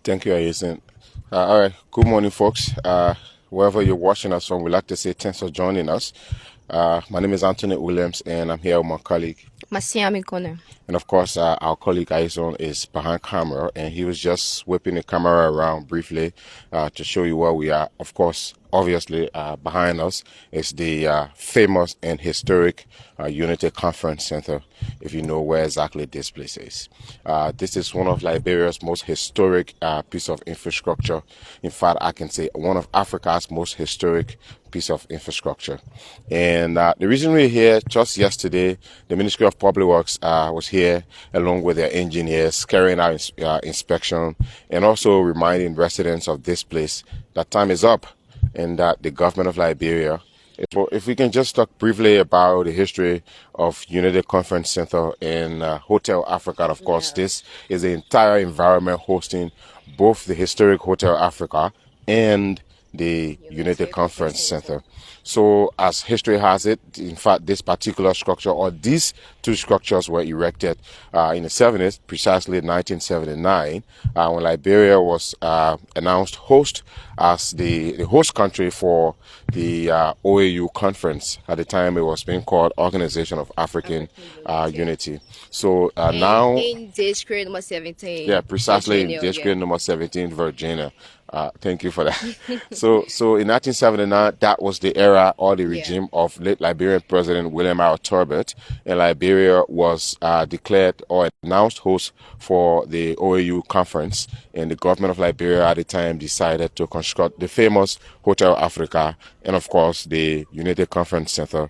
Thank you, Aisen. All right. Good morning, folks. Wherever you're watching us from, we'd like to say thanks for joining us. My name is Anthony Williams, and I'm here with my colleague. Masiami Kone. And of course, our colleague Aison is behind camera, and he was just whipping the camera around briefly to show you where we are. Of course, obviously, behind us is the famous and historic Unity Conference Center, if you know where exactly this place is. This is one of Liberia's most historic piece of infrastructure. In fact, I can say one of Africa's most historic piece of infrastructure. And the reason we're here, just yesterday, the Ministry of Public Works was here along with their engineers carrying out inspection and also reminding residents of this place that time is up and that the government of Liberia, if we can just talk briefly about the history of Unity Conference Center in Hotel Africa. Of course, this is the entire environment hosting both the historic Hotel Africa and the Unity Conference Center. So as history has it, in fact, this particular structure or these two structures were erected in the 70s, precisely 1979, when Liberia was announced host as the host country for the OAU conference. At the time, it was being called Organization of African Unity. So now... In district number 17. Yeah, precisely Virginia, in district number 17, Virginia. Thank you for that. So in 1979, that was the era or the regime of late Liberian President William R. Turbot, and Liberia was declared or announced host for the OAU conference. And the government of Liberia at the time decided to construct the famous Hotel Africa and, of course, the United Conference Center,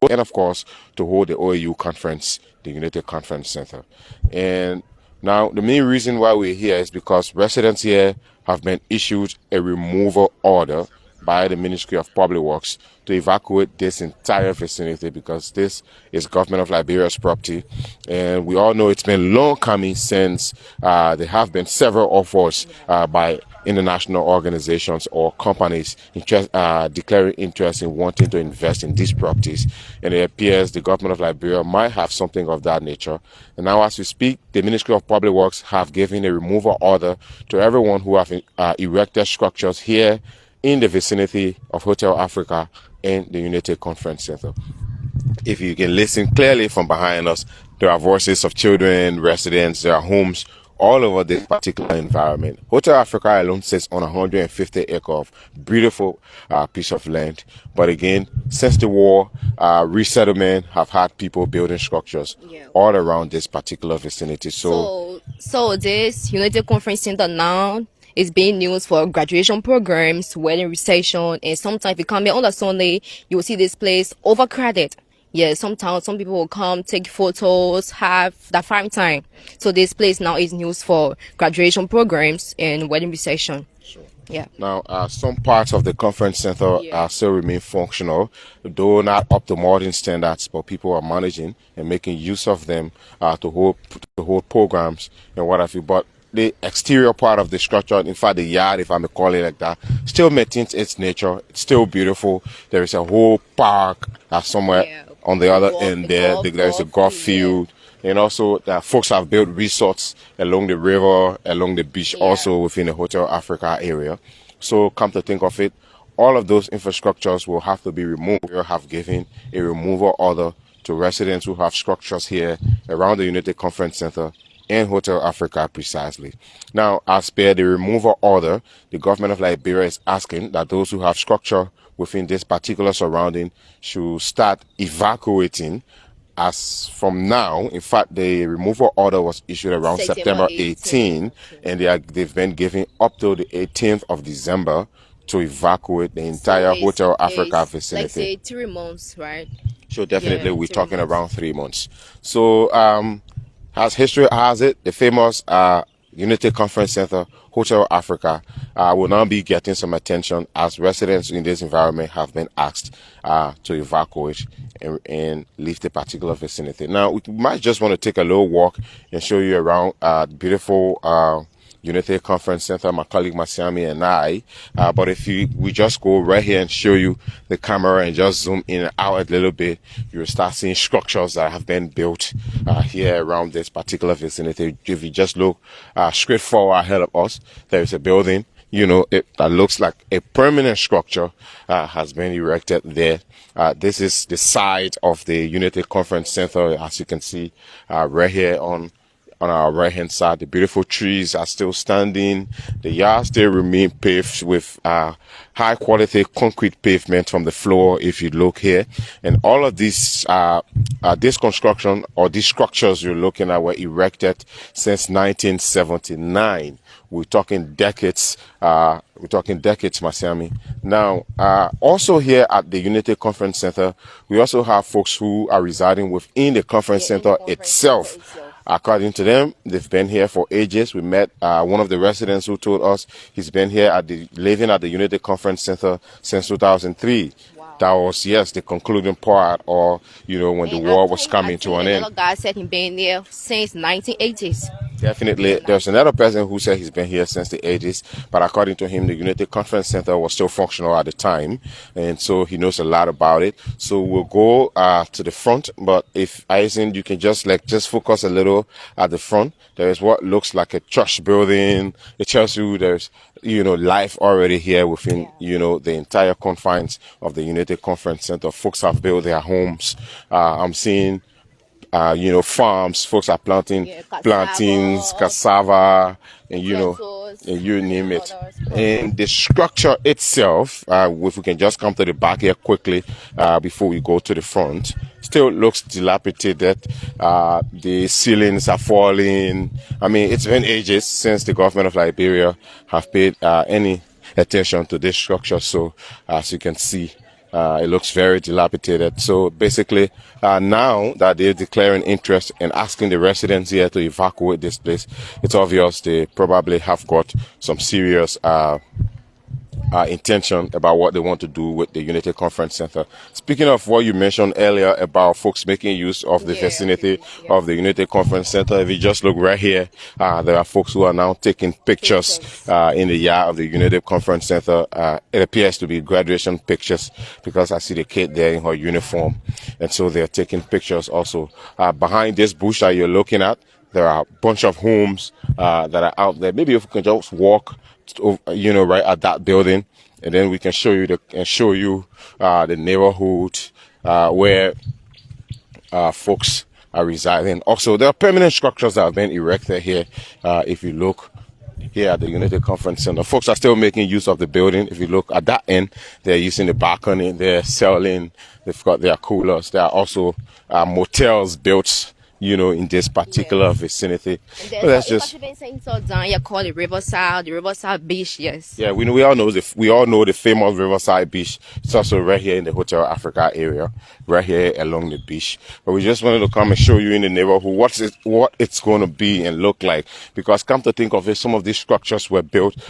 and of course to hold the OAU conference, the United Conference Center. And now, the main reason why we're here is because residents here have been issued a removal order by the Ministry of Public Works to evacuate this entire vicinity because this is government of Liberia's property. And we all know it's been long coming since there have been several offers by international organizations or companies declaring interest in wanting to invest in these properties. And it appears the government of Liberia might have something of that nature. And now as we speak, the Ministry of Public Works have given a removal order to everyone who have erected structures here in the vicinity of Hotel Africa and the United Conference Center. If you can listen clearly from behind us, there are voices of children, residents, there are homes all over this particular environment. Hotel Africa alone sits on 150 acres of beautiful piece of land. But again, since the war, resettlement have had people building structures all around this particular vicinity. So this United Conference Center now is being used for graduation programs, wedding reception, and sometimes if you come here on a Sunday, you will see this place overcrowded. Yeah, sometimes some people will come, take photos, have that fun time. So this place now is used for graduation programs and wedding reception. Sure. Yeah. Now, some parts of the conference center still remain functional, though not up to modern standards, but people are managing and making use of them to hold programs and what have you. But the exterior part of the structure, in fact, the yard, if I may call it like that, still maintains its nature. It's still beautiful. There is a whole park somewhere on the other end there. There's a golf field. And also, folks have built resorts along the river, along the beach, also within the Hotel Africa area. So, come to think of it, all of those infrastructures will have to be removed. We have given a removal order to residents who have structures here around the United Conference Center and Hotel Africa precisely. Now, as per the removal order, the government of Liberia is asking that those who have structure within this particular surrounding should start evacuating as from now. In fact, the removal order was issued around September 18, and they've been given up to the 18th of December to evacuate the entire Hotel Africa vicinity. Like say 3 months, right? So definitely we're talking around 3 months. So as history has it, the famous Unity Conference Center, Hotel Africa, will now be getting some attention as residents in this environment have been asked to evacuate and leave the particular vicinity. Now, we might just want to take a little walk and show you around beautiful Unity Conference Center, my colleague Masiami and I. But if we just go right here and show you the camera and just zoom in and out a little bit, you'll start seeing structures that have been built here around this particular vicinity. If you just look straight forward ahead of us, there is a building, that looks like a permanent structure has been erected there. This is the side of the Unity Conference Center, as you can see right here on our right hand side. The beautiful trees are still standing. The yard still remain paved with high quality concrete pavement from the floor, if you look here. And all of these this construction or these structures you're looking at were erected since 1979. We're talking decades. Masiami. Now, also here at the Unity Conference Center, we also have folks who are residing within the conference center itself. According to them, they've been here for ages. We met one of the residents who told us he's been here living at the Unity Conference Center since 2003. Wow. That was, yes, the concluding part, or, when the war was coming to an end. Another guy said he's been there since 1980s. Definitely. There's another person who said he's been here since the 80s, but according to him, the Unity Conference Center was still functional at the time, and so he knows a lot about it. So we'll go to the front, but if Eisen, you can just focus a little at the front. There is what looks like a church building. It tells you there's life already here within the entire confines of the Unity Conference Center. Folks have built their homes. I'm seeing farms. Folks are planting plantains, cassava, and you name it. And the structure itself, if we can just come to the back here quickly before we go to the front, still looks dilapidated. The ceilings are falling. I mean, it's been ages since the government of Liberia have paid any attention to this structure. So as you can see, it looks very dilapidated. So basically, now that they're declaring interest and asking the residents here to evacuate this place, it's obvious they probably have got some serious intention about what they want to do with the Unity Conference Center. Speaking of what you mentioned earlier about folks making use of the vicinity of the Unity Conference Center, if you just look right here, there are folks who are now taking pictures in the yard of the Unity Conference Center. It appears to be graduation pictures because I see the kid there in her uniform, and so they're taking pictures also. Behind this bush that you're looking at, there are a bunch of homes that are out there. Maybe if we can just walk right at that building, and then we can show you the neighborhood where folks are residing. Also, there are permanent structures that have been erected here. If you look here at the Unity Conference Center, folks are still making use of the building. If you look at that end, they're using the balcony, they're selling, they've got their coolers. There are also motels built in this particular vicinity. And there's just called the Riverside Beach. Yes. Yeah, we all know the famous Riverside Beach. It's also right here in the Hotel Africa area, right here along the beach. But we just wanted to come and show you in the neighborhood what it's going to be and look like. Because come to think of it, some of these structures were built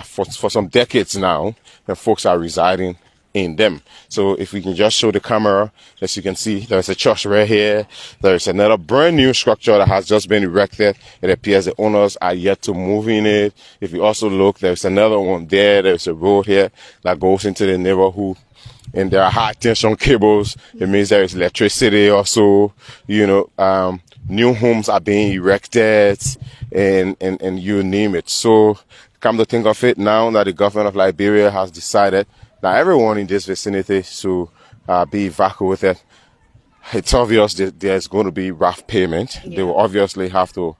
for some decades now, and folks are residing in them. So if we can just show the camera, as you can see, there's a church right here. There's another brand new structure that has just been erected. It appears the owners are yet to move in it. If you also look, there's another one there. There's a road here that goes into the neighborhood, and there are high tension cables. It means there is electricity also. New homes are being erected, and you name it. So come to think of it, now that the government of Liberia has decided that everyone in this vicinity should be evacuated, it's obvious that there's going to be rough payment. Yeah. They will obviously have to.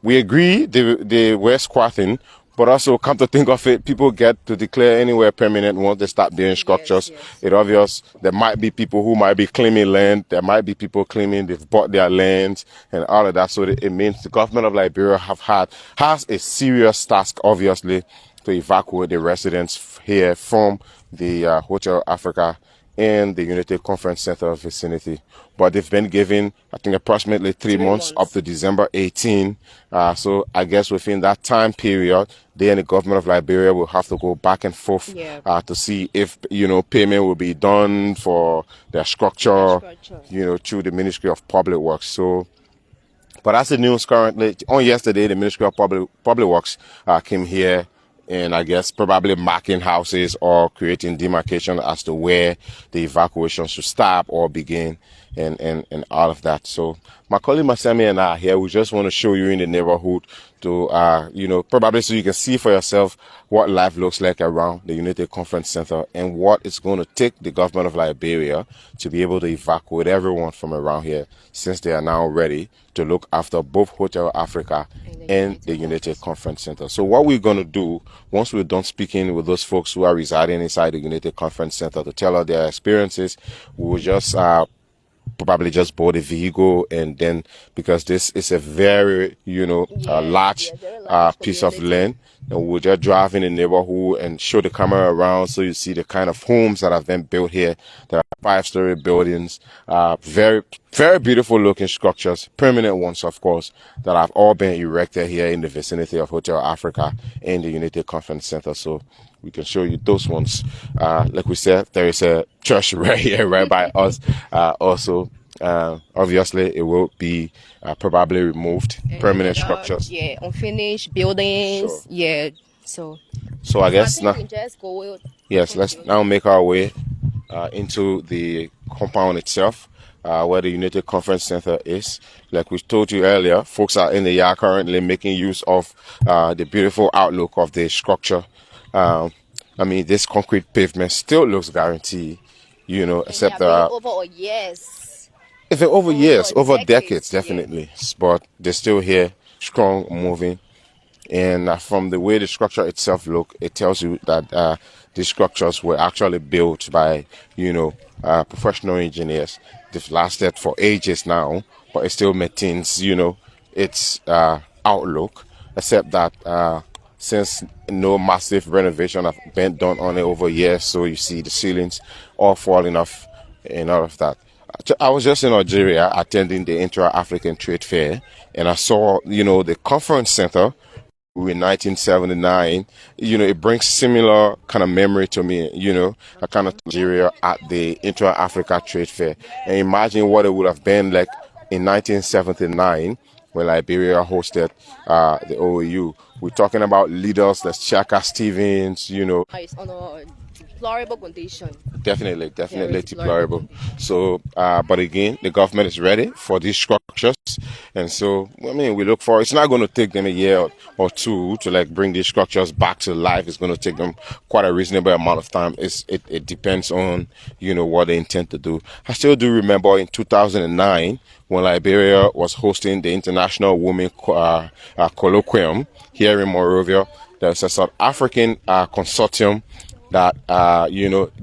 We agree they were squatting, but also come to think of it, people get to declare anywhere permanent once they start building structures. Yes. It's obvious there might be people who might be claiming land. There might be people claiming they've bought their lands and all of that. So it means the government of Liberia has a serious task, obviously, to evacuate the residents here from the Hotel Africa and the Unity Conference Center vicinity. But they've been given, I think, approximately 3 months up to December 18. So I guess within that time period, they and the government of Liberia will have to go back and forth to see if, payment will be done for their structure, through the Ministry of Public Works. So But that's the news currently. On yesterday, the Ministry of Public Works came here and I guess probably marking houses or creating demarcation as to where the evacuation should stop or begin and all of that. So my colleague Masemi and I are here. We just want to show you in the neighborhood to, probably so you can see for yourself what life looks like around the United Conference Center and what it's going to take the government of Liberia to be able to evacuate everyone from around here, since they are now ready to look after both Hotel Africa and the United Conference Center. So what we're going to do, once we're done speaking with those folks who are residing inside the United Conference Center to tell us their experiences, we will just probably just board a vehicle, and then, because this is a very large piece of land, and we'll just drive in the neighborhood and show the camera around so you see the kind of homes that have been built here. There are 5-story buildings, very, very beautiful looking structures, permanent ones, of course, that have all been erected here in the vicinity of Hotel Africa and the United Conference Center. So we can show you those ones. Like we said, there is a church right here, right by us. Also, obviously, it will be probably removed. Permanent structures. Yeah, unfinished buildings. Sure. Yeah, so I guess now, we can just go. yes, let's now make our way into the compound itself, where the United Conference Center is. Like we told you earlier, folks are in the yard currently making use of the beautiful outlook of the structure. This concrete pavement still looks guaranteed, except over years. if it over years, over decades, yeah. definitely. But they're still here, strong, moving. And from the way the structure itself look, it tells you that these structures were actually built by, professional engineers. They've lasted for ages now, but it still maintains, its outlook, except that since no massive renovation have been done on it over years, so you see the ceilings all falling off and all of that. I was just in Algeria attending the Intra-African Trade Fair, and I saw, the conference center in 1979. It brings similar kind of memory to me, I kind of Algeria at the Intra-Africa Trade Fair. And imagine what it would have been like in 1979 when Liberia hosted the OAU. We're talking about leaders like Shaka Stevens, It's on a deplorable condition. Definitely Very deplorable. So, but again, the government is ready for these structures, and so we look for. It's not going to take them a year or two to like bring these structures back to life. It's going to take them quite a reasonable amount of time. It depends on what they intend to do. I still do remember in 2009 when Liberia was hosting the International Women Colloquium here in Monrovia. There's a South African consortium that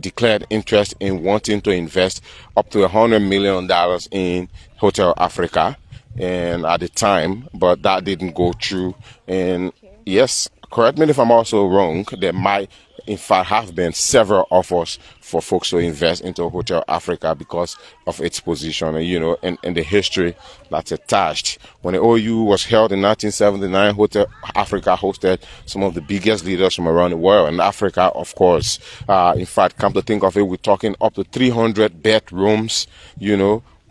declared interest in wanting to invest up to $100 million in Hotel Africa, and at the time, but that didn't go through. And yes, correct me if I'm also wrong, there might in fact have been several offers for folks to invest into Hotel Africa because of its position and the history that's attached. When the OU was held in 1979, Hotel Africa hosted some of the biggest leaders from around the world. And Africa, of course, in fact, come to think of it, we're talking up to 300 bedrooms,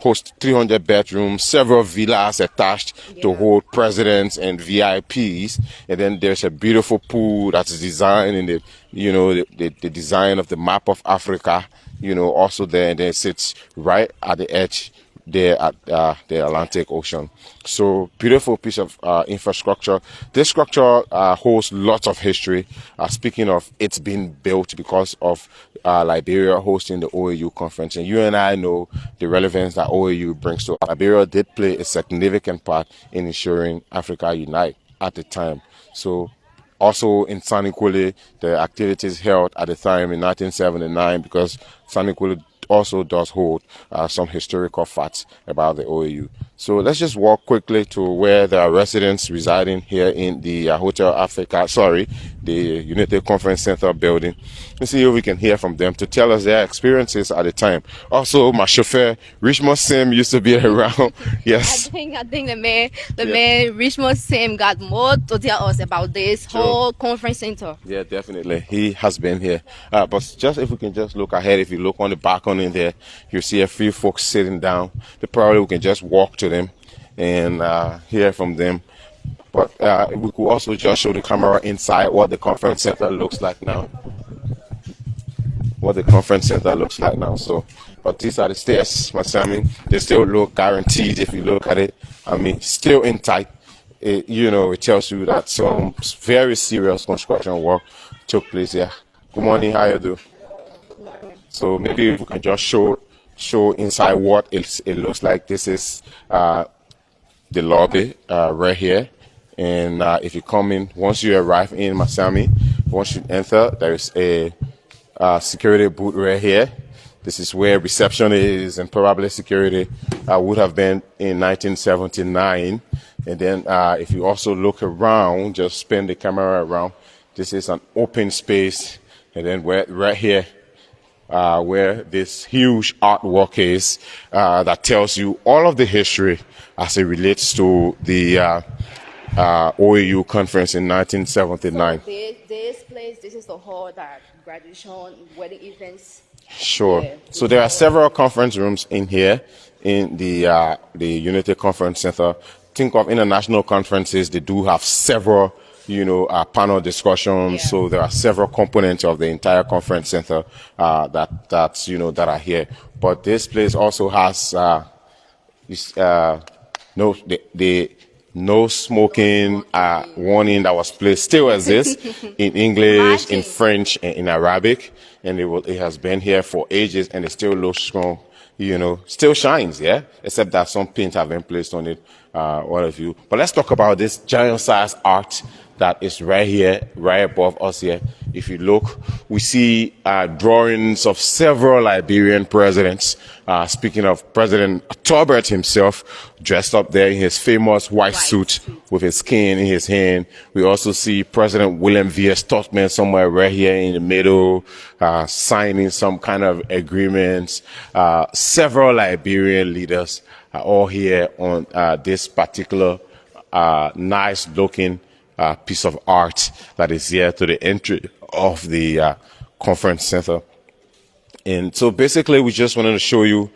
host 300 bedrooms, several villas attached to hold presidents and VIPs. And then there's a beautiful pool that's designed in the design of the map of Africa, also there. And then it sits right at the edge there at the Atlantic Ocean. So beautiful piece of infrastructure. This structure holds lots of history. Speaking of, it's been built because of Liberia hosting the OAU conference, and you and I know the relevance that OAU brings to Liberia. Did play a significant part in ensuring Africa unite at the time. So also in Saniquile, the activities held at the time in 1979, because Saniquile also does hold some historical facts about the OAU. So let's just walk quickly to where there are residents residing here in the Hotel Africa, the United Conference Center building. Let's see if we can hear from them to tell us their experiences at the time. Also, my chauffeur, Richmond Sim, used to be around. Yes. I think the man Richmond Sim got more to tell us about this whole conference center. Yeah, definitely. He has been here. But just if we can just look ahead, if you look on the balcony in there, you'll see a few folks sitting down. We can just walk to them and hear from them. But we could also just show the camera inside what the conference center looks like now. So, but these are the stairs, Masami. They still look guaranteed if you look at it. I mean, still intact. It tells you that some very serious construction work took place here. Good morning, how you do? So maybe if we can just show inside what it looks like. This is the lobby right here. And if you come in, once you arrive in Masami, once you enter, there is a security booth right here. This is where reception is, and probably security would have been in 1979. And then if you also look around, just spin the camera around, this is an open space. And then right here, where this huge artwork is that tells you all of the history as it relates to the OAU conference in 1979. So this place, this is the hall that graduation, wedding events. Sure. Yeah. So there are several conference rooms in here in the Unity Conference Center. Think of international conferences; they do have several, panel discussions. Yeah. So there are several components of the entire conference center that are here. But this place also has no smoking warning that was placed still exists in English, in French, and in Arabic, and it has been here for ages, and it still looks strong. Still shines, yeah. Except that some paint have been placed on it, all of you. But let's talk about this giant-sized art that is right here, right above us here. If you look, we see drawings of several Liberian presidents. Speaking of President Tolbert himself, dressed up there in his famous white suit with his cane in his hand. We also see President William V.S. Tubman somewhere right here in the middle, signing some kind of agreements. Several Liberian leaders are all here on this particular nice-looking piece of art that is here to the entry of the conference center. And so basically, we just wanted to show you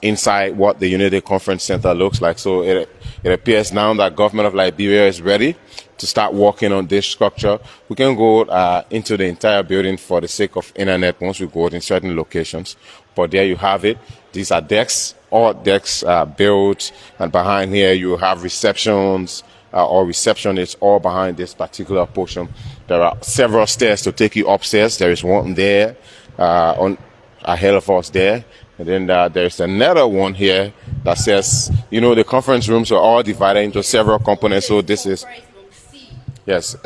inside what the Unity Conference Center looks like. So it appears now that government of Liberia is ready to start working on this structure. We can go into the entire building for the sake of internet once we go in certain locations. But there you have it. These are decks. All decks are built, and behind here you have receptions or receptionists all behind this particular portion. There are several stairs to take you upstairs. There is one there on ahead of us there, and then there's another one here that says, the conference rooms are all divided into several components. So this is, yes,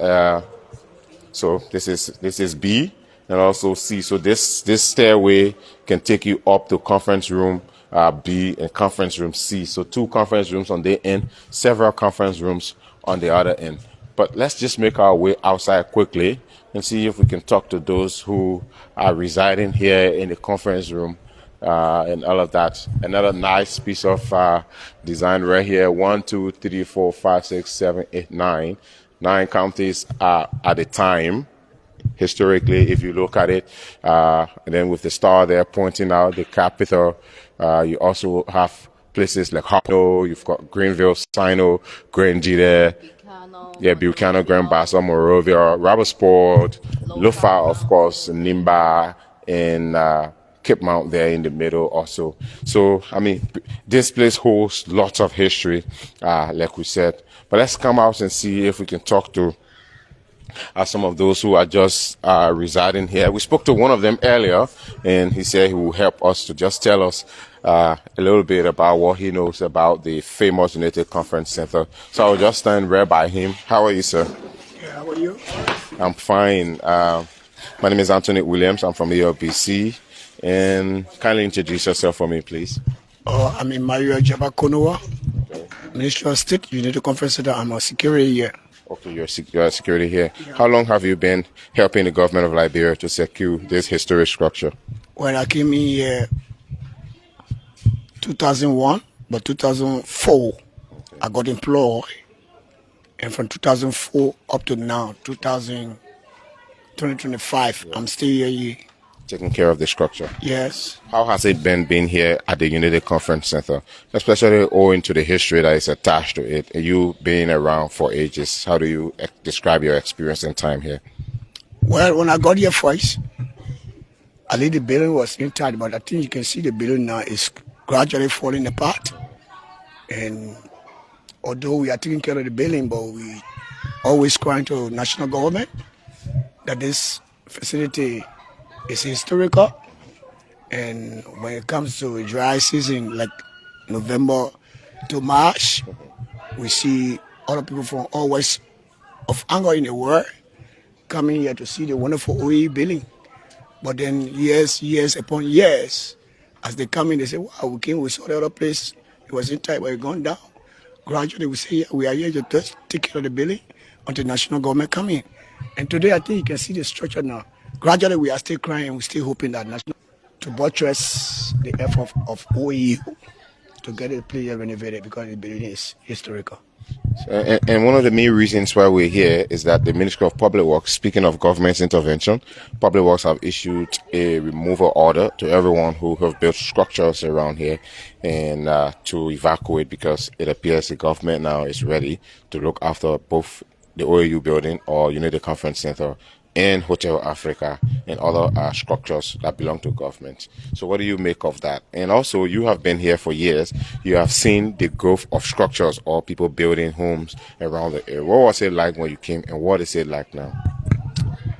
so this is B and also C. So this stairway can take you up to conference room B and conference room C. So 2 conference rooms on the end, several conference rooms on the other end. But let's just make our way outside quickly and see if we can talk to those who are residing here in the conference room and all of that. Another nice piece of design right here. 1, 2, 3, 4, 5, 6, 7, 8, 9. 9 counties at the time. Historically, if you look at it, and then with the star there pointing out the capital, you also have places like Harno, you've got Greenville, Sino, Grangy there. Yeah, Buchanan, Grand Bassa, Morovia, Rabosport, Lufa, of course, Nimba, and Cape Mount there in the middle also. So, I mean, this place holds lots of history, like we said. But let's come out and see if we can talk to some of those who are just residing here. We spoke to one of them earlier, and he said he will help us to just tell us a little bit about what he knows about the famous United Conference Center. So I'll just stand right by him. How are you, sir? Yeah, how are you? I'm fine. My name is Anthony Williams. I'm from ELBC. And kindly introduce yourself for me, please. I'm in Mario Jabakonoa, Ministry of State, United Conference Center. I'm a security here. Okay, you're security here. Yeah. How long have you been helping the government of Liberia to secure this historic structure? Well, I came in here 2001, but 2004, I got employed. And from 2004 up to now, 2025, I'm still here. taking care of the structure. Yes. How has it been being here at the Unity Conference Center, especially owing to the history that is attached to it? You being around for ages, how do you describe your experience and time here? Well, when I got here first, I think the building was intact, but I think you can see the building now is gradually falling apart. And although we are taking care of the building, but we always crying to national government that this facility is historical. And when it comes to dry season, like November to March, we see other people from all west of Angola in the world coming here to see the wonderful OE building. But then years upon years, as they come in, they say, wow, we came, we saw the other place, it was in time, but it gone down. Gradually, we say, yeah, we are here to just take care of the building until national government come in. And today, I think you can see the structure now. Gradually, we are still crying, we're still hoping that national to buttress the effort of OEU to get the place renovated because the building is historical. And one of the main reasons why we're here is that the Ministry of Public Works, speaking of government intervention, Public Works have issued a removal order to everyone who have built structures around here and to evacuate, because it appears the government now is ready to look after both the OAU building or Unity Conference Center and Hotel Africa and other structures that belong to government. So what do you make of that? And also, you have been here for years. You have seen the growth of structures or people building homes around the area. What was it like when you came, and what is it like now?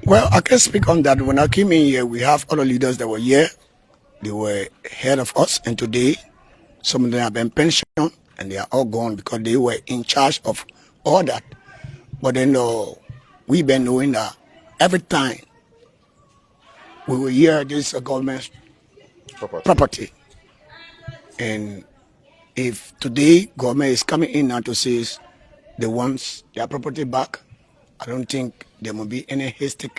Well, I can speak on that. When I came in here, we have other leaders that were here. They were ahead of us, and today, some of them have been pensioned, and they are all gone because they were in charge of all that. But then we've been knowing that every time we will hear this is a government property. And if today government is coming in now to say they want their property back, I don't think there will be any hasty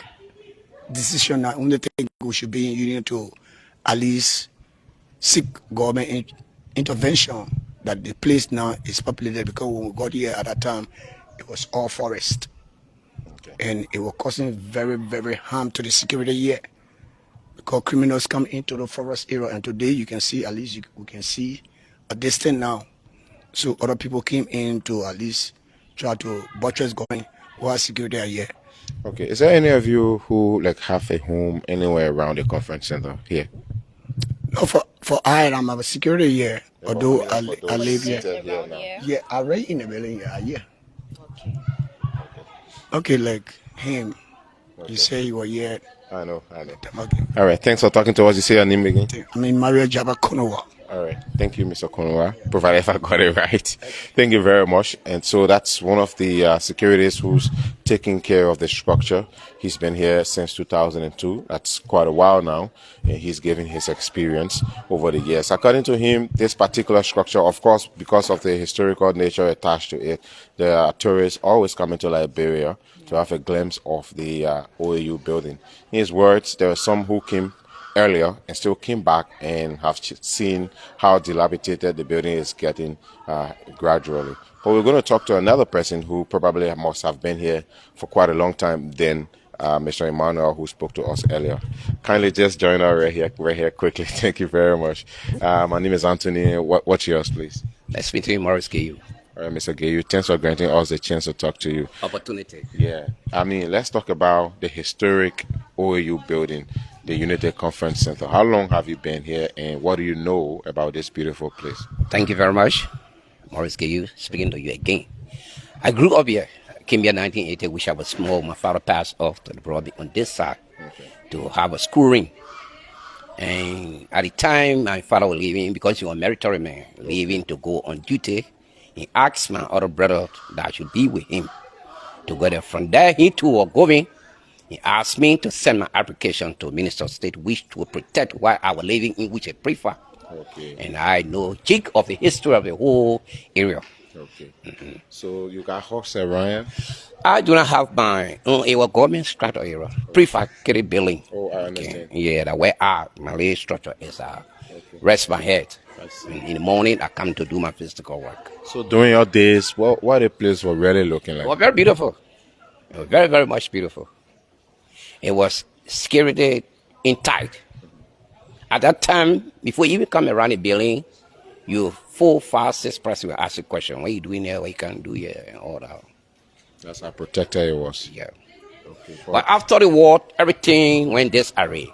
decision. I only think we should be in union to at least seek government intervention that the place now is populated, because when we got here at that time, it was all forest. And it was causing very, very harm to the security here because criminals come into the forest area. And today you can see, at least we can see a distance now. So other people came in to at least try to buttress government while security are here. Okay, is there any of you who have a home anywhere around the conference center here? No, for I am a security here, although I live here. Yeah, I live in the building here. Okay, like him. Okay. You say you were here. I know. Okay. All right, thanks for talking to us. You say your name again? I mean, Mario Jabakonowa. All right. Thank you, Mr. Konowa, provided if I got it right. Thank you very much. And so that's one of the securities who's taking care of the structure. He's been here since 2002. That's quite a while now. And he's given his experience over the years. According to him, this particular structure, of course, because of the historical nature attached to it, there are tourists always coming to Liberia to have a glimpse of the OAU building. In his words, there are some who came earlier and still came back and have seen how dilapidated the building is getting gradually. But we're going to talk to another person who probably must have been here for quite a long time than Mr. Emmanuel, who spoke to us earlier. Kindly just join us right here quickly. Thank you very much. My name is Anthony. What's yours, please? Nice meeting you, Morris Gayu. All right, Mr. Gayu, thanks for granting us the chance to talk to you. Opportunity. Yeah. I mean, let's talk about the historic OAU building, the Unity Conference Center. How long have you been here, and what do you know about this beautiful place? Thank you very much. Morris Gayu, speaking to you again. I grew up here. I came here in 1980, which I was small. My father passed off to the brother on this side to have a school ring. And at the time, my father was leaving, because he was a military man, leaving to go on duty. He asked my other brother that I should be with him to go there. From there, he too was going. He asked me to send my application to Minister of State, which will protect why I was living in which I prefer. Okay. And I know jig of the history of the whole area. Okay. Mm-hmm. So you got horse around? I do not have my own area, government structure area. Prefer building. Oh, I understand. Okay. Yeah, the way my living structure is rest my head. In the morning, I come to do my physical work. So during your days, what the place was really looking like? It was very beautiful. It was very, very much beautiful. It was security intact. At that time, before you even come around the building, you 4, 5, 6 person will ask you a question. What are you doing here? What you can do here? And all that. That's how protected it was. Yeah. Okay. But after the war, everything went disarray.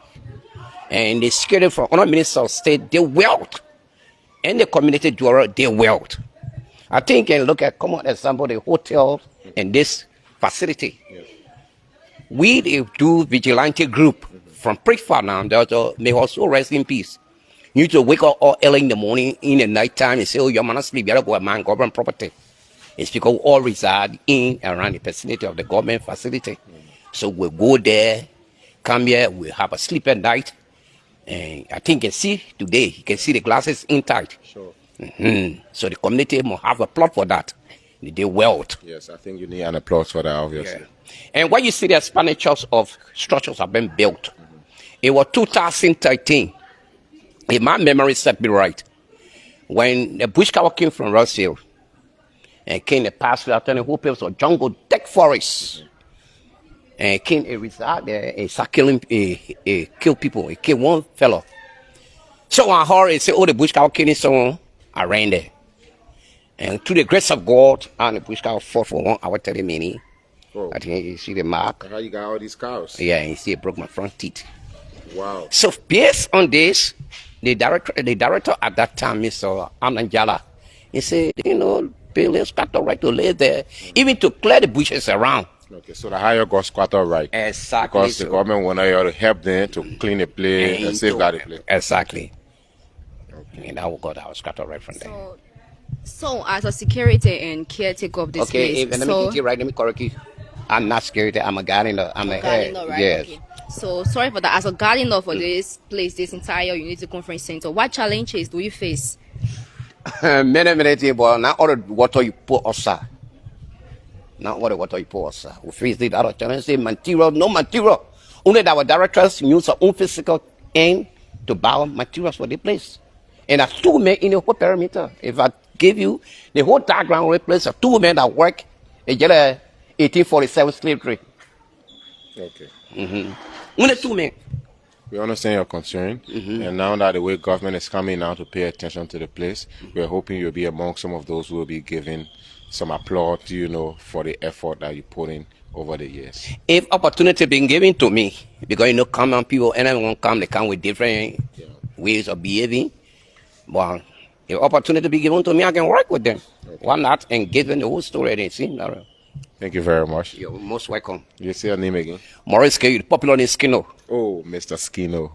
And the security from other ministers of state, they wealth. And the community dweller, they wealth. I think you can look at common example, the hotel and this facility. Yes. We do vigilante group from Prefab now. They also rest in peace. You need to wake up all early in the morning, in the night time, and say, oh, you're not sleep, you gotta go and man government property. It's because we all reside in and around the vicinity of the government facility. So we'll go there, come here, we'll have a sleep at night. And I think you can see today, you can see the glasses intact. Sure. So the community must have a plot for that. They wealth. Yes, I think you need an applause for that, obviously. Yeah. And when you see the expenditures of structures have been built, it was 2013. If my memory set me right, when the bushcow came from Russell and came the past after the whole place of jungle, thick forest, and came a reside there and start killing, kill people. He killed one fellow. So I heard it say, oh, the bushcow killing someone. I ran there. And through the grace of God, and the bushcow fought for 1 hour 30 minutes. Oh. I think you see the mark. How you got all these cows? Yeah, and you see it broke my front teeth. Wow. So based on this, the director at that time, Mr. Ananjala, he said, you know, buildings got the right to live there, even to clear the bushes around. Okay, so the higher got squatter right. Exactly. Because the government wanted you to help them to clean the place and safeguard the place. Exactly. Okay. And I got our squatter right from there. So as a security and caretaker of this Okay, place, let me get you right, let me correct you. I'm not security, I'm a gardener. I'm a head. gardener, right? Yes. Okay. So sorry for that. As a gardener for this place, this entire Unity Conference Center, what challenges do you face? Many things, but not all the water you pour outside. Not all the water you pour outside. We face the other challenges, material, no material. Only that our directors use our own physical aim to buy materials for the place. And there's 2 men in the whole perimeter. If I give you the whole diagram of the place, there are 2 men that work in 1847 slavery. Okay. Only 2 men. We understand your concern, and now that the way government is coming now to pay attention to the place, we're hoping you'll be among some of those who will be giving some applause, for the effort that you put in over the years. If opportunity been given to me, because common people, anyone come, they come with different ways of behaving. But if opportunity be given to me, I can work with them. Okay. Why not? And give them the whole story they see. Thank you very much. You're most welcome. You say your name again? Maurice K, popular name Skino. Oh, Mr. Skino.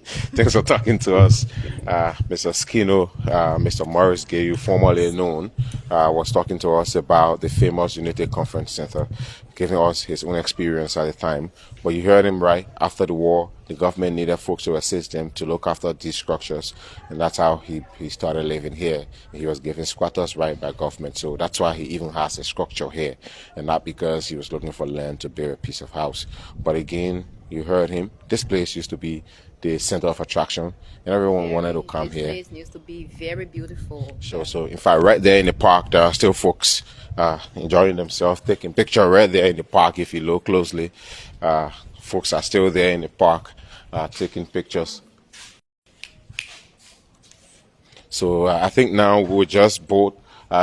Thanks for talking to us. Mr. Skino, Mr. Morris Gayu, formerly known, was talking to us about the famous Unity Conference Center, giving us his own experience at the time. But you heard him right. After the war, the government needed folks to assist them to look after these structures. And that's how he started living here. He was given squatters' right by government. So that's why he even has a structure here. And not because he was looking for land to build a piece of house. But again, you heard him. This place used to be the center of attraction, and everyone wanted to come here. This place used to be very beautiful. Sure. So in fact, right there in the park, there are still folks enjoying themselves, taking picture right there in the park. If you look closely, folks are still there in the park, taking pictures. So I think now we'll just both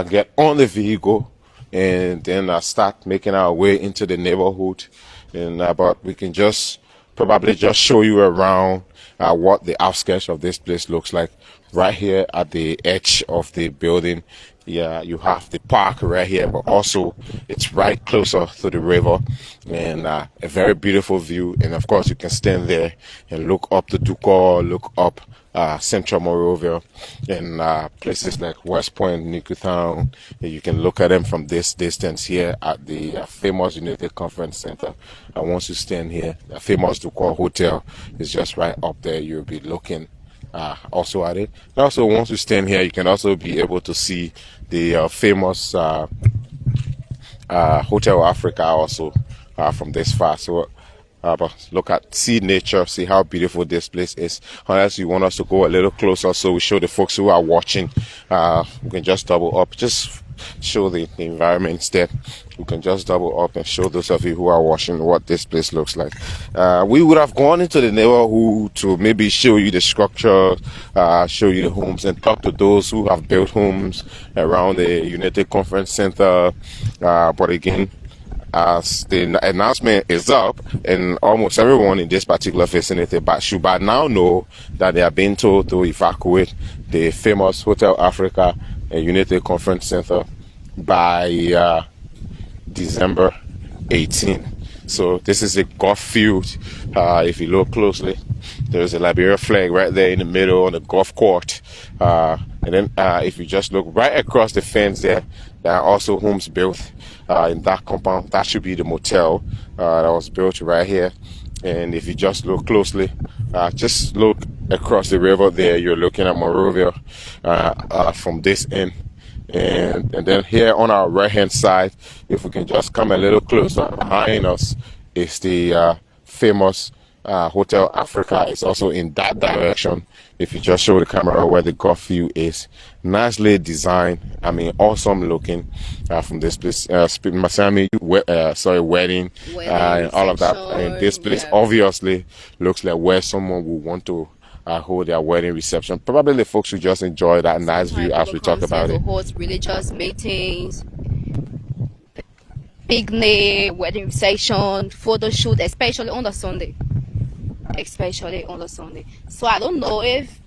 get on the vehicle and then start making our way into the neighborhood, and but we can just probably just show you around what the outskirts of this place looks like. Right here at the edge of the building, you have the park right here, but also it's right closer to the river, and a very beautiful view. And of course, you can stand there and look up the Ducor, look up Central Monrovia, and places like West Point, Nikutown. You can look at them from this distance here at the famous United Conference Center. And once you stand here, the famous Ducor Hotel is just right up there. You'll be looking also at it. And also, once you stand here, you can also be able to see the famous Hotel Africa also from this far. So But look at, see nature, see how beautiful this place is. Unless you want us to go a little closer so we show the folks who are watching, we can just double up, just show the environment instead. We can just double up and show those of you who are watching what this place looks like. We would have gone into the neighborhood to maybe show you the structure, show you the homes, and talk to those who have built homes around the United Conference Center. But again, as the announcement is up, and almost everyone in this particular vicinity should by now know that they are being told to evacuate the famous Hotel Africa and United Conference Center by December 18. So this is a golf field. If you look closely, there's a Liberia flag right there in the middle on the golf court. And then if you just look right across the fence there are also homes built in that compound. That should be the motel that was built right here. And if you just look closely, just look across the river there, you're looking at Monrovia from this end. And then here on our right hand side, if we can just come a little closer, behind us is the famous Hotel Africa. It's also in that direction. If you just show the camera where the golf view is, nicely designed, I mean awesome looking from this place. Masami, wedding, and all of that. And this place obviously looks like where someone would want to hold their wedding reception. Probably the folks who just enjoy that nice view as we talk about it. Host religious meetings, picnic, wedding reception, photo shoot, especially on the Sunday. So I don't know if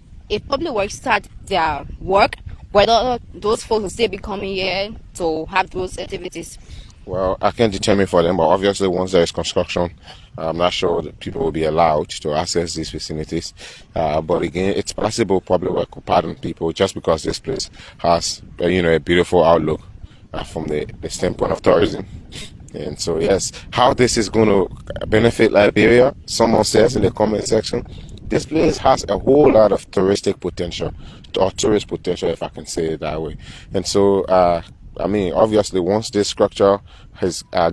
public works start their work, whether those folks will still be coming here to have those activities. Well, I can't determine for them, but obviously once there is construction, I'm not sure that people will be allowed to access these vicinities. But again, it's possible public work will pardon people just because this place has, a beautiful outlook from the standpoint of tourism. And so, yes, how this is going to benefit Liberia, someone says in the comment section, this place has a whole lot of touristic potential, or tourist potential, if I can say it that way. And so, obviously, once this structure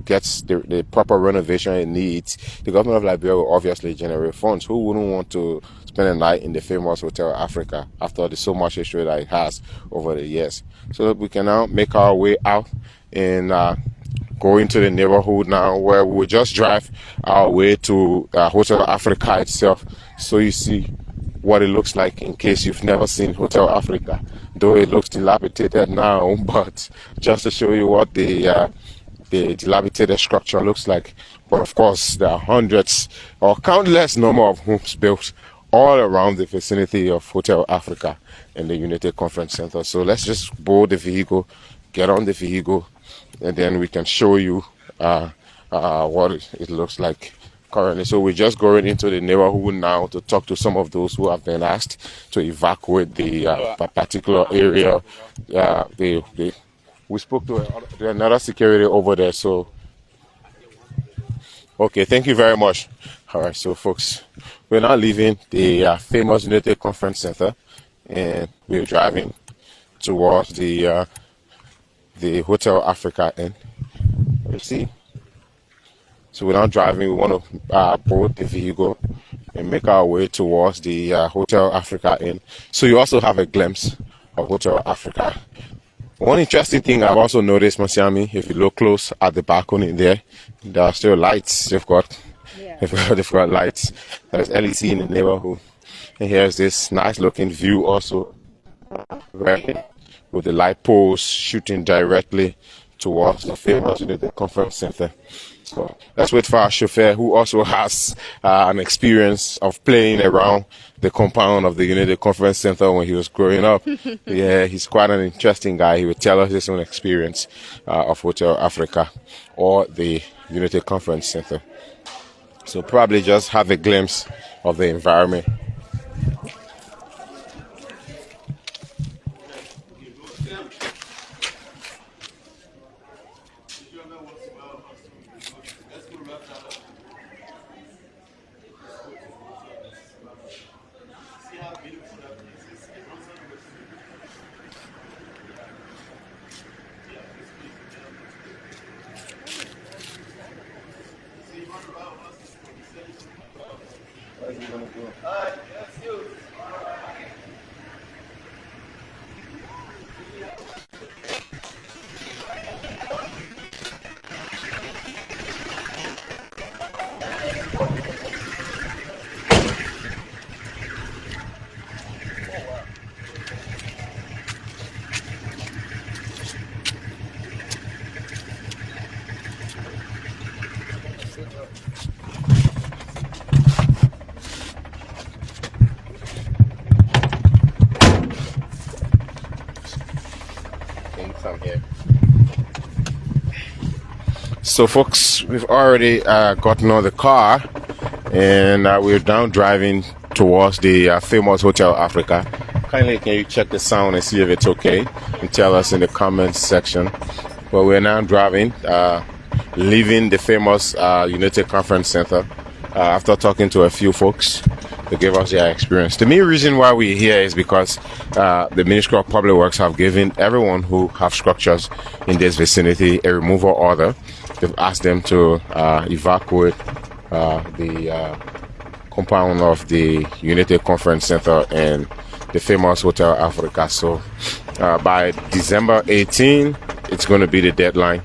gets the proper renovation it needs, the government of Liberia will obviously generate funds. Who wouldn't want to spend a night in the famous Hotel Africa after the so much history that it has over the years? So that we can now make our way out and go into the neighborhood now, where we'll just drive our way to Hotel Africa itself, so you see what it looks like in case you've never seen Hotel Africa, though it looks dilapidated now, but just to show you what the dilapidated structure looks like. But of course, there are hundreds or countless number of homes built all around the vicinity of Hotel Africa and the United Conference Center. So let's just board the vehicle, get on the vehicle, and then we can show you what it looks like currently. So we're just going into the neighborhood now to talk to some of those who have been asked to evacuate the particular area. We spoke to another security over there. So, okay, thank you very much. All right, so folks, we're now leaving the famous United Conference Center, and we're driving towards the Hotel Africa Inn. Let's see. So we're now driving. We want to board the vehicle and make our way towards the Hotel Africa Inn. So you also have a glimpse of Hotel Africa. One interesting thing I've also noticed, Masiami, if you look close at the balcony there are still lights. They've got lights. There's LED in the neighborhood. And here's this nice looking view also, right, with the light poles shooting directly towards the famous United Conference Center. So let's wait for our chauffeur, who also has an experience of playing around the compound of the United Conference Center when he was growing up. Yeah, he's quite an interesting guy. He would tell us his own experience of Hotel Africa or the United Conference Center. So probably just have a glimpse of the environment. So, folks, we've already gotten on the car, and we're now driving towards the famous Hotel Africa. Kindly, can you check the sound and see if it's okay, and tell us in the comments section. But we're now driving, leaving the famous United Conference Center after talking to a few folks to give us their experience. The main reason why we're here is because the Ministry of Public Works have given everyone who have structures in this vicinity a removal order. They've asked them to evacuate the compound of the United Conference Center and the famous Hotel Africa. So by December 18, it's going to be the deadline,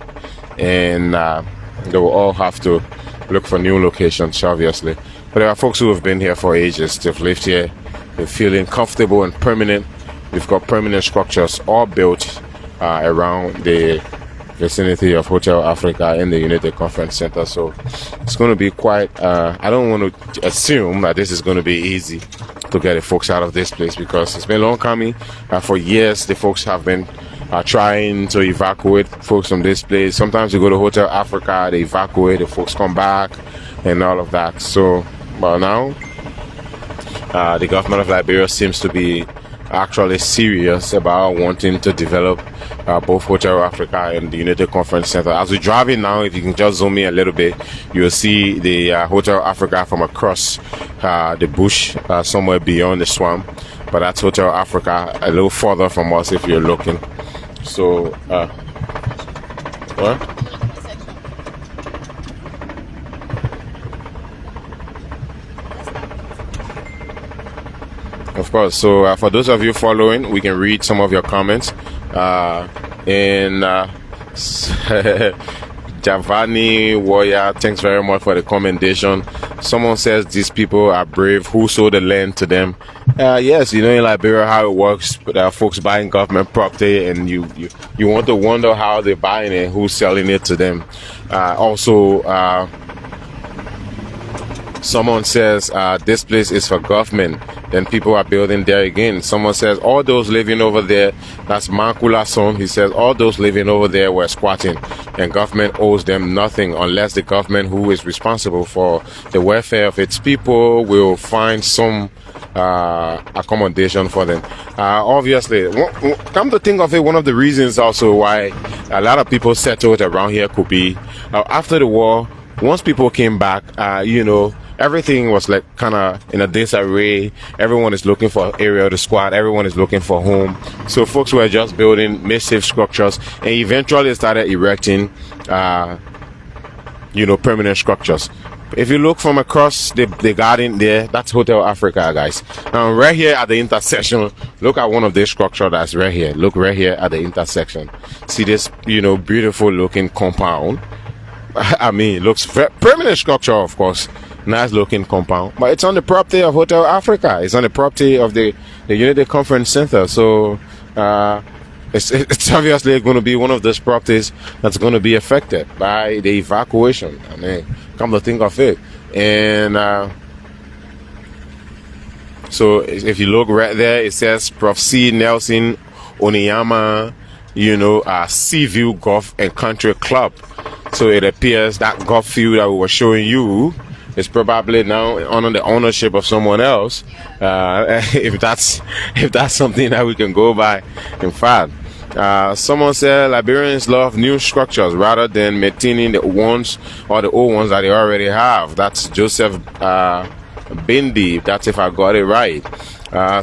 and they will all have to look for new locations, obviously. But there are folks who have been here for ages. They've lived here. They're feeling comfortable and permanent. We've got permanent structures all built around the vicinity of Hotel Africa and the United Conference Center. So it's going to be quite, I don't want to assume that this is going to be easy to get the folks out of this place, because it's been long coming. For years, the folks have been trying to evacuate folks from this place. Sometimes you go to Hotel Africa, they evacuate, the folks come back and all of that. So, but now, the government of Liberia seems to be actually serious about wanting to develop both Hotel Africa and the United Conference Center. As we're driving now, if you can just zoom in a little bit, you'll see the Hotel Africa from across the bush, somewhere beyond the swamp. But that's Hotel Africa a little further from us if you're looking. So, what? Of course. So for those of you following, we can read some of your comments. And Javani Warrior, thanks very much for the commendation. Someone says these people are brave. Who sold the land to them? Yes, you know, in Liberia how it works. There are folks buying government property, and you want to wonder how they're buying it, who's selling it to them. Also, someone says this place is for government, then people are building there again. Someone says all those living over there, that's Mankula's son. He says all those living over there were squatting, and government owes them nothing unless the government who is responsible for the welfare of its people will find some accommodation for them. Obviously, come to think of it, one of the reasons also why a lot of people settled around here could be after the war. Once people came back, everything was like kind of in a disarray. Everyone is looking for area to squat. Everyone is looking for home. So folks were just building makeshift structures, and eventually started erecting, permanent structures. If you look from across the garden there, that's Hotel Africa, guys. Now, right here at the intersection, look at one of these structures that's right here. Look right here at the intersection. See this, beautiful looking compound. I mean, it looks permanent structure, of course. Nice looking compound, but it's on the property of Hotel Africa. It's on the property of the United Conference Center. So it's obviously going to be one of those properties that's going to be affected by the evacuation. I mean, come to think of it. And so if you look right there, it says Prof. C. Nelson Oniyama, Seaview Golf and Country Club. So it appears that golf field that we were showing you is probably now under the ownership of someone else. If that's something that we can go by. In fact, someone said Liberians love new structures rather than maintaining the ones or the old ones that they already have. That's Joseph Bindi. That's if I got it right.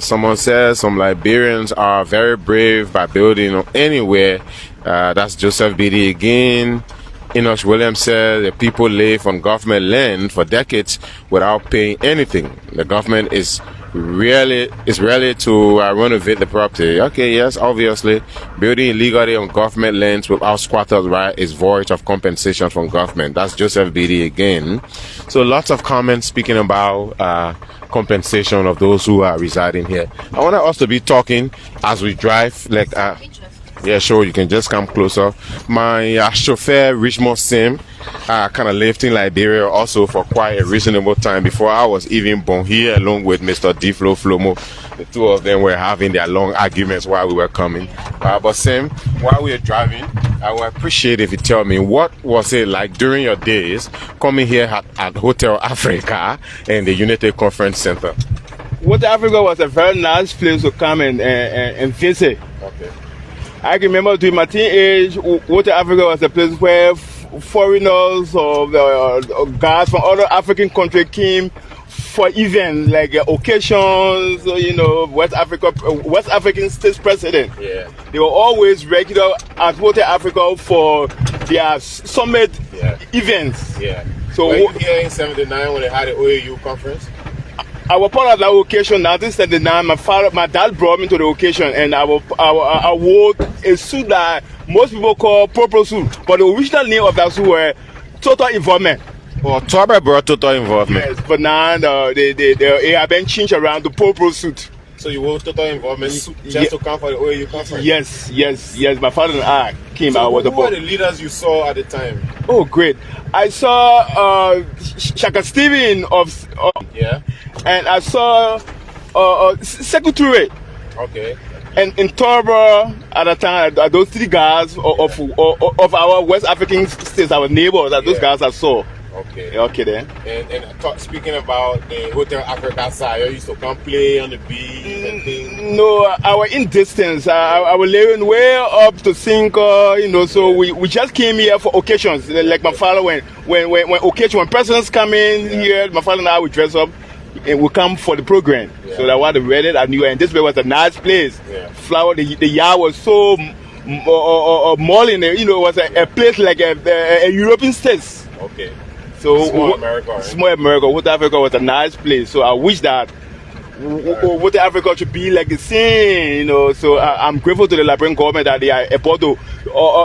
Someone says some Liberians are very brave by building anywhere. That's Joseph Bindi again. Enoch Williams said the people live on government land for decades without paying anything. The government is rarely to renovate the property. Okay, yes, obviously, building illegally on government lands without squatters' right is void of compensation from government. That's Joseph BD again. So lots of comments speaking about compensation of those who are residing here. I want us to be talking as we drive, like. Yeah, sure, you can just come closer. My chauffeur, Richmond Sim, kind of lived in Liberia also for quite a reasonable time before I was even born here, along with Mr. Diflo Flomo. The two of them were having their long arguments while we were coming. But Sim, while we were driving, I would appreciate if you tell me what was it like during your days coming here at Hotel Africa and the United Conference Center? Hotel Africa was a very nice place to come and visit. Okay. I can remember during my teenage, Hotel Africa was a place where foreigners or guys from other African countries came for events like occasions, West African States President. Yeah. They were always regular at Hotel Africa for their summit events. Yeah. So were you here in '79 when they had the OAU conference? I was part of that occasion. 1979, my dad brought me to the occasion, and I wore a suit that most people call purple suit, but the original name of that suit was Total Involvement. Well, Torbe brought Total Involvement. Yes, but now they have been changed around to purple suit. So you wore Total Involvement just to come for the OAU conference? Yes. My father and I came out with the book. Who were the leaders you saw at the time? Oh, great. I saw Shaka Steven and I saw Secretary. Okay. And in Torba at the time, those three guys of our West African states, our neighbors, those guys I saw. Okay then. And speaking about the Hotel Africa side, you used to come play on the beach and things? No, I was in distance. I was living way up to Cinco, so we just came here for occasions. Like my father, when presidents come in here, my father and I would dress up and we come for the program. So that was the Reddit I knew, and this place was a nice place. Flower, the yard was so mulling, it was a place like a European states. Okay. So Small America, right? Small America, Hotel Africa was a nice place. So I wish that Hotel Africa should be like the same, So I'm grateful to the Liberian government that they are able to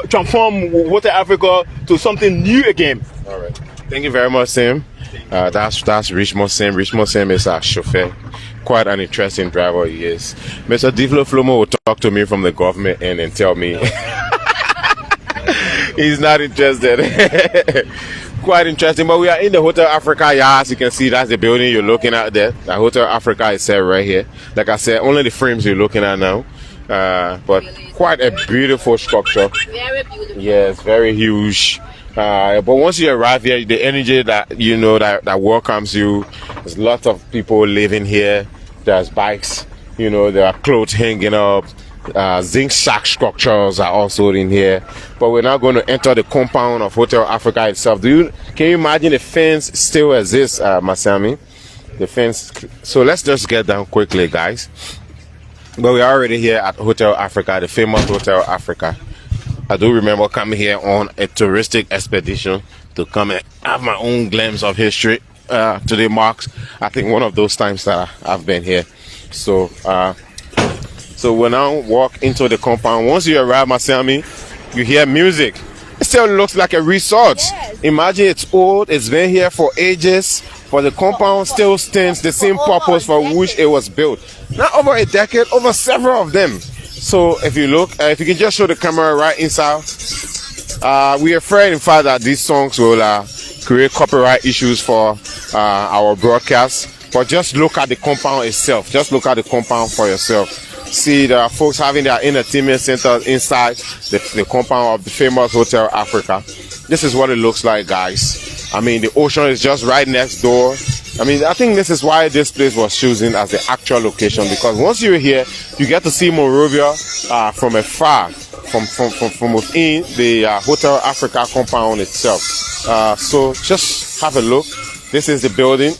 transform Hotel Africa to something new again. All right. Thank you very much, Sam. That's Richmond Sam. Richmond Sam is our chauffeur. Quite an interesting driver he is. Mr. Diflo Flomo will talk to me from the government and tell me he's not interested. Quite interesting, but we are in the Hotel Africa. Yeah, as you can see, that's the building you're looking at there. The Hotel Africa is set right here. Like I said, only the frames you're looking at now. But quite a beautiful structure. Very beautiful. Yes, very huge. But once you arrive here, the energy that that welcomes you. There's lots of people living here. There's bikes. There are clothes hanging up. Zinc shack structures are also in here, but we're now going to enter the compound of Hotel Africa itself. Can you imagine the fence still exists, Masami? The fence. So let's just get down quickly, guys. But we're already here at Hotel Africa, the famous Hotel Africa. I do remember coming here on a touristic expedition to come and have my own glimpse of history. Today marks, I think, one of those times that I've been here. So we'll now walk into the compound. Once you arrive, Masami, you hear music. It still looks like a resort. Yes. Imagine it's old, it's been here for ages, but the compound still stands the same purpose for which it was built. Not over a decade, over several of them. So if you look, if you can just show the camera right inside, we are afraid, in fact, that these songs will create copyright issues for our broadcast. But just look at the compound itself. Just look at the compound for yourself. See, there are folks having their entertainment centers inside the compound of the famous Hotel Africa. This is what it looks like, guys. I mean, the ocean is just right next door. I mean, I think this is why this place was chosen as the actual location, because once you're here, you get to see Monrovia from afar, from within the Hotel Africa compound itself. So just have a look. This is the building,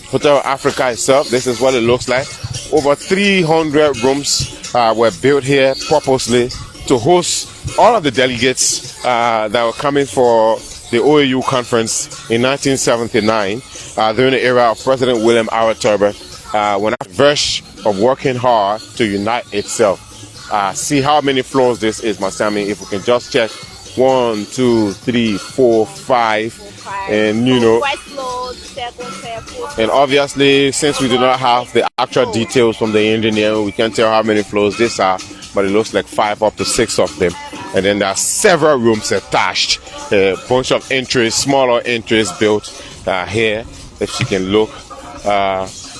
Hotel Africa itself. This is what it looks like. Over 300 rooms were built here purposely to host all of the delegates that were coming for the OAU conference in 1979 during the era of President William R. Turbot, when a verse of working hard to unite itself. See how many floors this is, Masami. If we can just check 1, 2, 3, 4, 5, and you know, and obviously since we do not have the actual details from the engineer, we can't tell how many floors this are, but it looks like 5 up to 6 of them. And then there are several rooms attached, a bunch of entries, smaller entries built here, if you can look.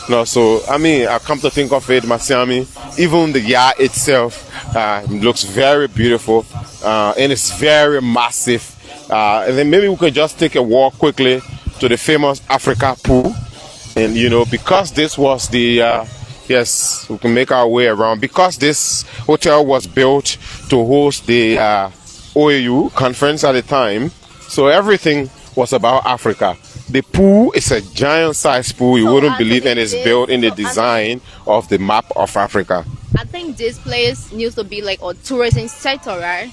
No, so I mean, I come to think of it, Masiami, even the yard itself looks very beautiful, and it's very massive. And then maybe we could just take a walk quickly to the famous Africa pool, and you know, because this was the yes, we can make our way around, because this hotel was built to host the OAU conference at the time, so everything was about Africa. The pool is a giant size pool, you wouldn't believe, and it's built in the design of the map of Africa. I think this place needs to be like a tourism sector, right?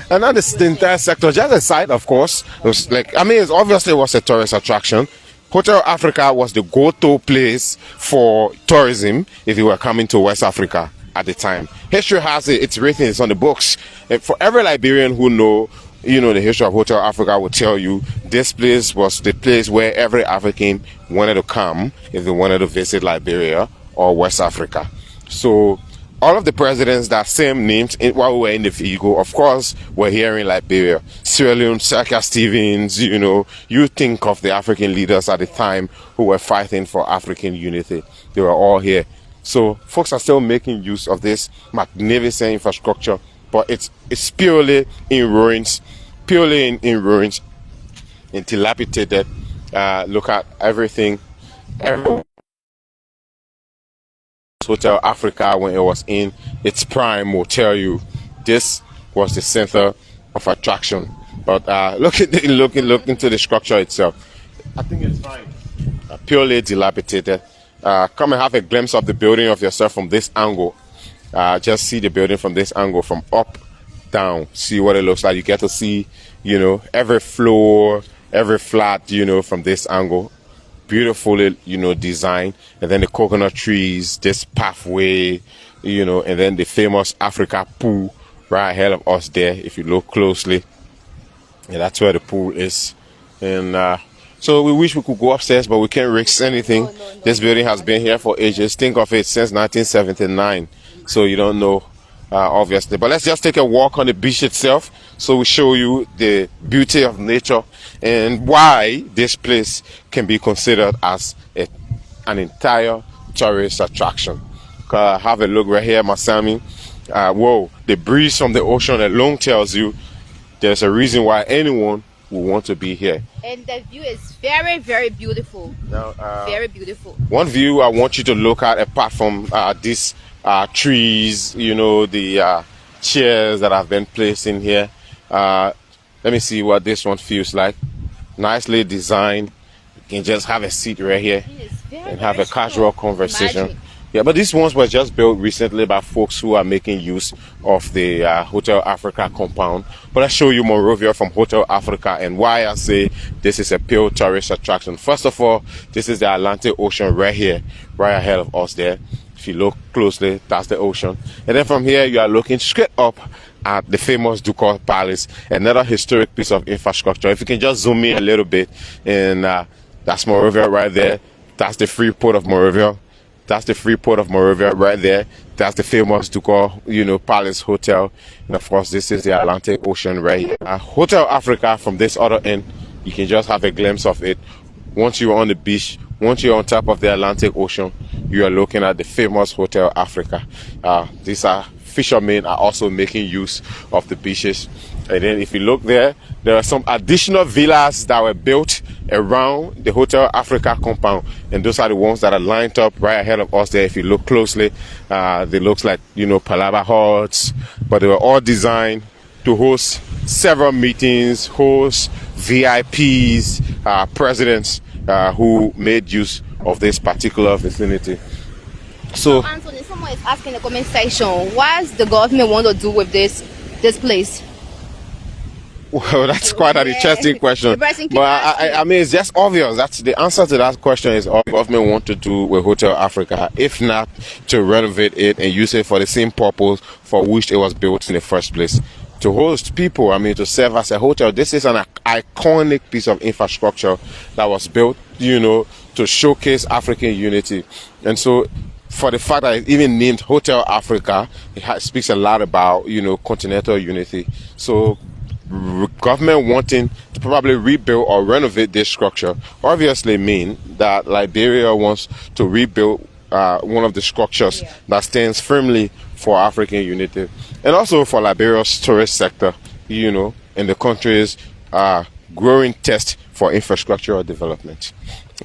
And not the entire sector, just the site, of course. It was like, I mean, it obviously was a tourist attraction. Hotel Africa was the go-to place for tourism if you were coming to West Africa at the time. History has it, it's written, it's on the books. And for every Liberian who know, you know, the history of Hotel Africa will tell you this place was the place where every African wanted to come if they wanted to visit Liberia or West Africa. So all of the presidents that same names while we were in the vehicle, of course, were here in Liberia. Sierra Leone, Sir Stevens, you know, you think of the African leaders at the time who were fighting for African unity. They were all here. So folks are still making use of this magnificent infrastructure, but it's purely in ruins, in ruins, and dilapidated. Look at everything. Hotel Africa, when it was in its prime, will tell you this was the center of attraction. But look into the structure itself. I think it's fine. Purely dilapidated. Come and have a glimpse of the building of yourself from this angle. Just see the building from this angle, from up, down. See what it looks like. You get to see, you know, every floor, every flat, you know, from this angle. Beautifully, you know, designed. And then the coconut trees, this pathway, you know, and then the famous Africa pool right ahead of us there, if you look closely. And that's where the pool is. And so we wish we could go upstairs, but we can't risk anything. No. This building has been here for ages. Think of it, since 1979. So you don't know, obviously. But let's just take a walk on the beach itself, so we show you the beauty of nature and why this place can be considered as an entire tourist attraction. Have a look right here, Masami. Whoa, the breeze from the ocean alone tells you there's a reason why anyone will want to be here. And the view is very, very beautiful. Now, very beautiful. One view I want you to look at, apart from these trees, you know, the chairs that have been placed in here. Let me see what this one feels like. Nicely designed. You can just have a seat right here and have a casual conversation. Imagine. Yeah, but these ones were just built recently by folks who are making use of the Hotel Africa compound. But I'll show you Monrovia from Hotel Africa and why I say this is a pure tourist attraction. First of all, this is the Atlantic Ocean right here, right ahead of us there. If you look closely, that's the ocean. And then from here, you are looking straight up at the famous Ducal Palace, another historic piece of infrastructure. If you can just zoom in a little bit, and that's Monrovia right there. That's the free port of Monrovia. That's the free port of Monrovia right there. That's the famous Ducal, you know, Palace Hotel. And of course, this is the Atlantic Ocean right here. Hotel Africa, from this other end, you can just have a glimpse of it. Once you're on the beach, once you're on top of the Atlantic Ocean, you are looking at the famous Hotel Africa. These fishermen are also making use of the beaches. And then if you look there, there are some additional villas that were built around the Hotel Africa compound, and those are the ones that are lined up right ahead of us there. If you look closely, they look like, you know, palava huts, but they were all designed to host several meetings, host VIPs, presidents who made use of this particular vicinity. So Anthony, someone is asking in the comment section, what does the government want to do with this place? Well, that's quite an interesting question. But I mean, it's just obvious. That's the answer to that question is all government want to do with Hotel Africa, if not to renovate it and use it for the same purpose for which it was built in the first place. To host people, I mean, to serve as a hotel. This is an iconic piece of infrastructure that was built, to showcase African unity. And so, for the fact that it's even named Hotel Africa, it speaks a lot about, continental unity. So, government wanting to probably rebuild or renovate this structure obviously mean that Liberia wants to rebuild one of the structures that stands firmly for African unity and also for Liberia's tourist sector, in the country's growing test for infrastructural development.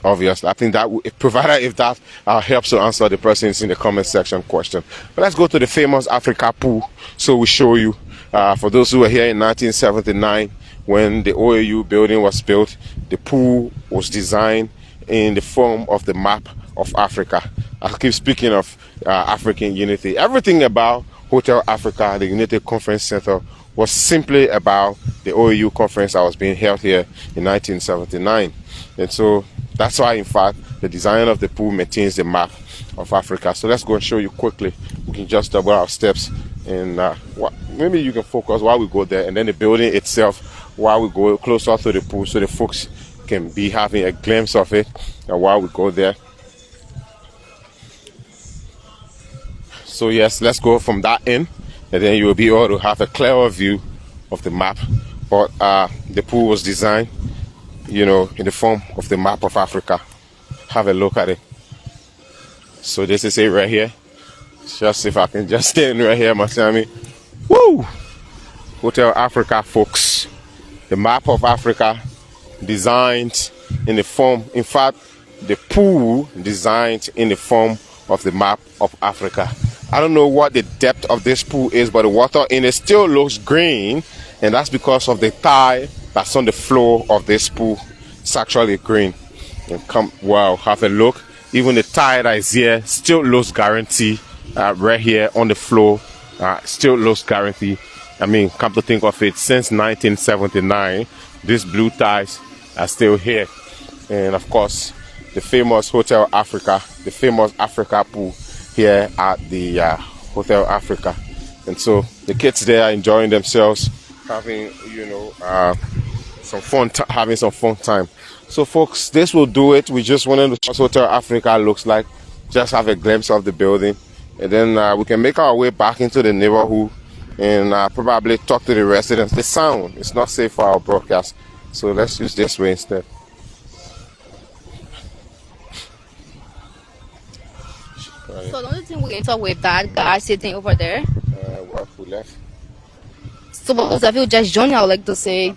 Obviously, I think that provided if that helps to answer the person's in the comment section question. But let's go to the famous Africa pool so we show you. For those who were here in 1979, when the OAU building was built, the pool was designed in the form of the map of Africa. I keep speaking of African unity. Everything about Hotel Africa, the United Conference Center, was simply about the OAU conference that was being held here in 1979. And so that's why, in fact, the design of the pool maintains the map of Africa. So let's go and show you quickly. We can just double our steps and maybe you can focus while we go there, and then the building itself while we go closer to the pool so the folks can be having a glimpse of it while we go there. So yes, let's go from that end, and then you will be able to have a clearer view of the map. But the pool was designed, in the form of the map of Africa. Have a look at it. So this is it right here. Just if I can just stand right here, Masami. Woo! Hotel Africa, folks. The map of Africa designed in the form, in fact, the pool designed in the form of the map of Africa. I don't know what the depth of this pool is, but the water in it still looks green, and that's because of the tile that's on the floor of this pool. It's actually green. And wow, have a look. Even the tile that is here still looks guaranteed. Right here on the floor, still looks guaranteed. I mean, come to think of it, since 1979, these blue ties are still here. And of course, the famous Hotel Africa, the famous Africa pool here at the Hotel Africa. And so the kids there are enjoying themselves, having, some fun, having some fun time. So folks, this will do it. We just wanted to show what Hotel Africa looks like. Just have a glimpse of the building. And then we can make our way back into the neighborhood and probably talk to the residents. The sound is not safe for our broadcast, so let's use this way instead. So the only thing we can talk with that guy sitting over there. Who left? So for those of you just joining, I would like to say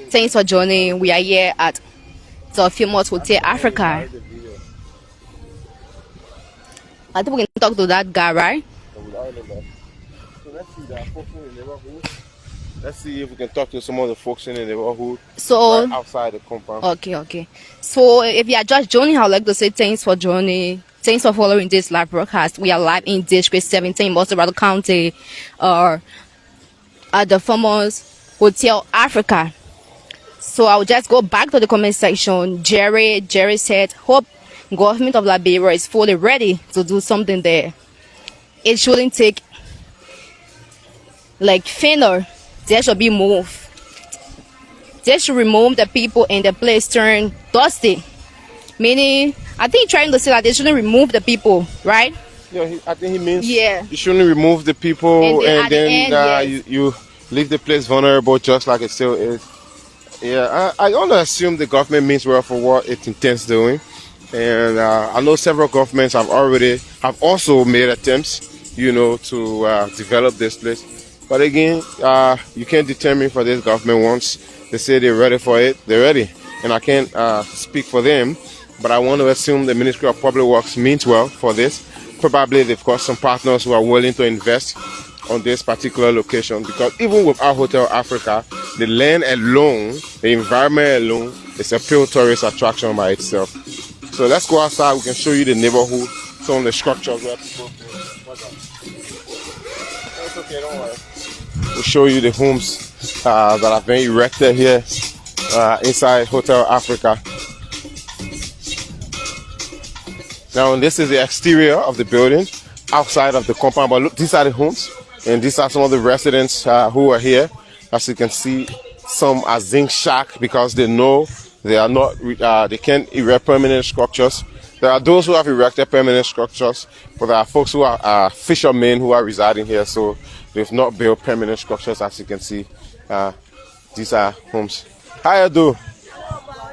thanks for joining. We are here at the famous Hotel Africa. I think we can talk to that guy, right? So let's see the folks in the neighborhood. Let's see if we can talk to some of the folks in the neighborhood. So right outside the compound. Okay. So if you are just joining, I would like to say thanks for joining. Thanks for following this live broadcast. We are live in District 17, Montserrat County, at the famous Hotel Africa. So I'll just go back to the comment section. Jerry said, hope government of Liberia is fully ready to do something there. It shouldn't take like finger. There should be move. They should remove the people and the place turn dusty. Meaning, I think trying to say that they shouldn't remove the people, right? Yeah, I think he means you shouldn't remove the people and then yes. you leave the place vulnerable just like it still is. Yeah, I don't assume the government means well for what it intends doing. And I know several governments have also made attempts, to develop this place. But again, you can't determine for this government. Once they say they're ready for it, they're ready. And I can't speak for them, but I want to assume the Ministry of Public Works means well for this. Probably they've got some partners who are willing to invest on this particular location, because even with our Hotel Africa, the land alone, the environment alone, is a pure tourist attraction by itself. So let's go outside. We can show you the neighborhood, some of the structures where people It's okay, don't worry. We'll show you the homes that have been erected here inside Hotel Africa. Now, this is the exterior of the building, outside of the compound. But look, these are the homes, and these are some of the residents who are here. As you can see, some are zinc shack because they know they are not, they can't erect permanent structures. There are those who have erected permanent structures, but there are folks who are fishermen who are residing here, so they've not built permanent structures. As you can see, these are homes. How you do?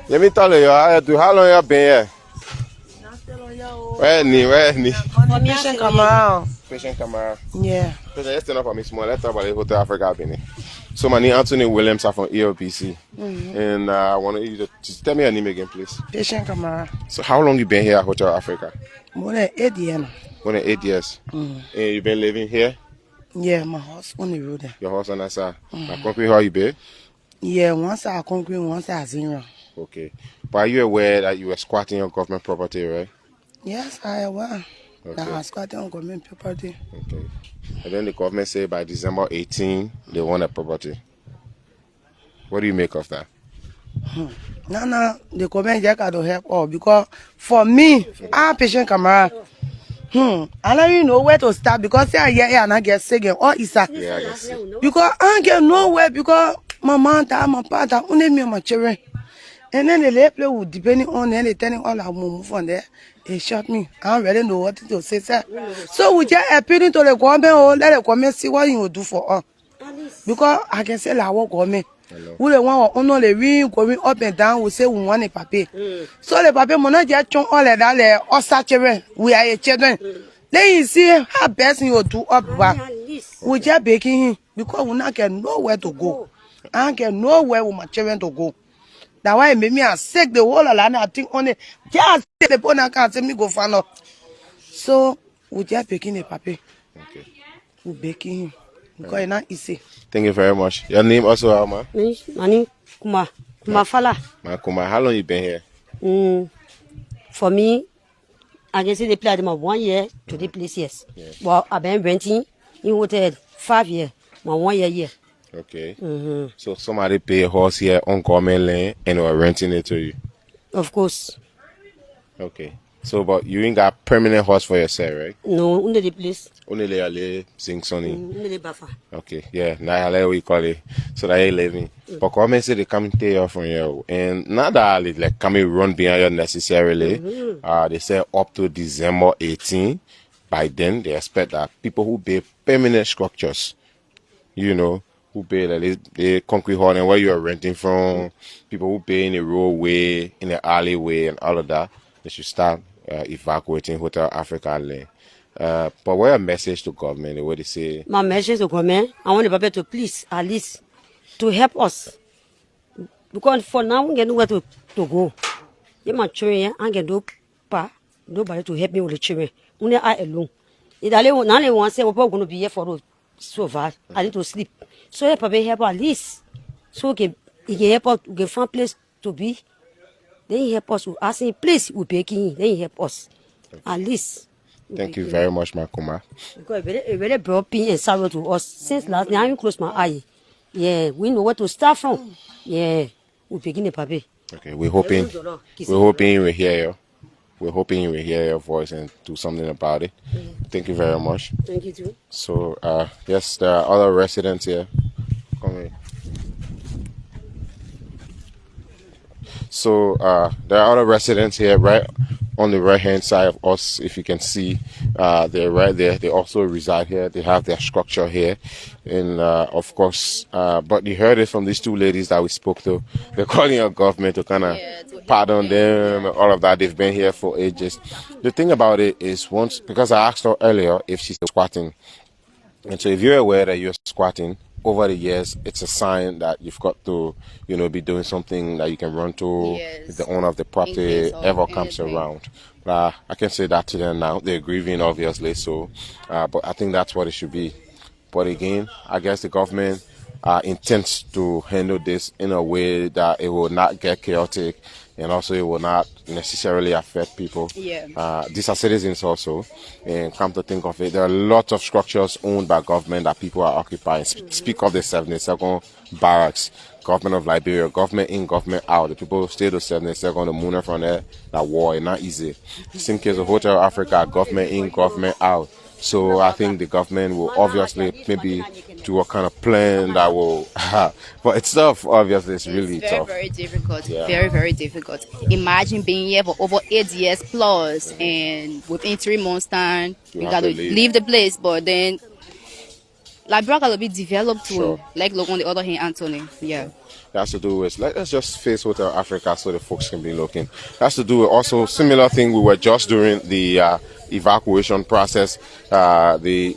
Let me tell you, how you do? How long you been here? Where ni? Patient Camara. Patient Camara. Yeah. Patient, let's turn up for me small. Let's talk about the Hotel Africa Benin. So my name is Anthony Williams. I'm from ELBC. And I want you to just tell me your name again, please. Patient Camara. So how long you been here at Hotel Africa? More than 8 years. More than 8 years. And you been living here? Yeah, my house on the road there. Your house on that side. Now, concrete, how you been? Yeah, once I concrete, once I zero. Okay. But are you aware that you were squatting your government property, right? Yes, I was. Okay. I was got on government property. Okay. And then the government said by December 18, they want a property. What do you make of that? No, the government just got to help all because for me, I'm Patient Camara. I don't even know where to start because I hear and I get sick and all is that. Yeah, I can see. Because I get nowhere because my mom, my father, only me and my children. And then the late play would depending on and they telling all I move from there. They shot me. I don't really know what to say, sir. So we just appealing to the government or let the government see what you will do for us. Because I can say like what government. We the one on the ring going up and down, we say we want a paper. So the paper will not just all of that us children. We are a children. Then you see how best you do up back. We just baking him because we not get nowhere to go. I get nowhere with my children to go. That's why it made me sick the whole land. I think only just the phone I can't say me go find out. So we just baking a paper. Okay. We baking him because it's not easy. Thank you very much. Your name also, Alma? My name Kuma Fala. Kuma, how long you been here? For me, I can say they play them 1 year to the place, yes. Yeah. Well, I've been renting in hotel 5 years, 1 year. Okay. So somebody pay a horse here on government land and we're renting it to you? Of course. Okay. So, but you ain't got permanent horse for yourself, right? No, under the place. Only they sing sunny. Under the buffer. Okay, yeah, now how we call it. So that you living. But government say they come take you from you, and not that they like come run behind you necessarily. They say up to December 18. By then, they expect that people who build permanent structures, you know, who build like the concrete hall and where you are renting from, people who build in the roadway, in the alleyway, and all of that, they should start evacuating Hotel Africa land. But what a message to government, the way they say. My message to government, I want the people to please, at least, to help us. Because for now, we get nowhere to go. Yeah, my children, I get nobody to help me with the children. Only I alone. If I now want to say, we're going to be here for to survive. I need to sleep. So help at least. So he can help us, we can find a place to be. Then he help us. Asking place, we pay him. Then he help us. At least. Thank you very much, Makuma. Because it really brought pain and sorrow to us. Since last night, I close my eye. Yeah, we know where to start from. Yeah, we begin the paper. Okay, we're hoping you will hear you. We're hoping you will hear your voice and do something about it. Thank you very much. Thank you too. So, yes, there are other residents here. Come here. So, there are other residents here, right on the right hand side of us. If you can see, they're right there. They also reside here. They have their structure here. And, of course, but you heard it from these two ladies that we spoke to. They're calling our government to kind of pardon them and all of that. They've been here for ages. The thing about it is because I asked her earlier if she's squatting. And so if you're aware that you're squatting over the years, it's a sign that you've got to, be doing something that you can run to if the owner of the property ever comes around. I can say that to them now. They're grieving, obviously, so, but I think that's what it should be. But again, I guess the government intends to handle this in a way that it will not get chaotic, and also it will not necessarily affect people. Yeah. These are citizens also, and come to think of it, there are lots of structures owned by government that people are occupying. Speak of the 72nd barracks, government of Liberia, government in, government out. The people stay to 72nd, the moon from there, that war is not easy. Same case of Hotel Africa, government in, government out. So I think the government will obviously maybe do a kind of plan that will, but it's tough. Obviously, it's really It's very, tough. very difficult. Yeah. Very, very difficult. Imagine being here for over 8 years plus, and within 3 months' time, You you have got to to leave. leave the place. But then, Liberia got to be developed too. Sure. Like, look on the other hand, Anthony. Yeah. It has to do with, let's just face Hotel Africa so the folks can be looking. It has to do with also similar thing we were just doing the evacuation process. They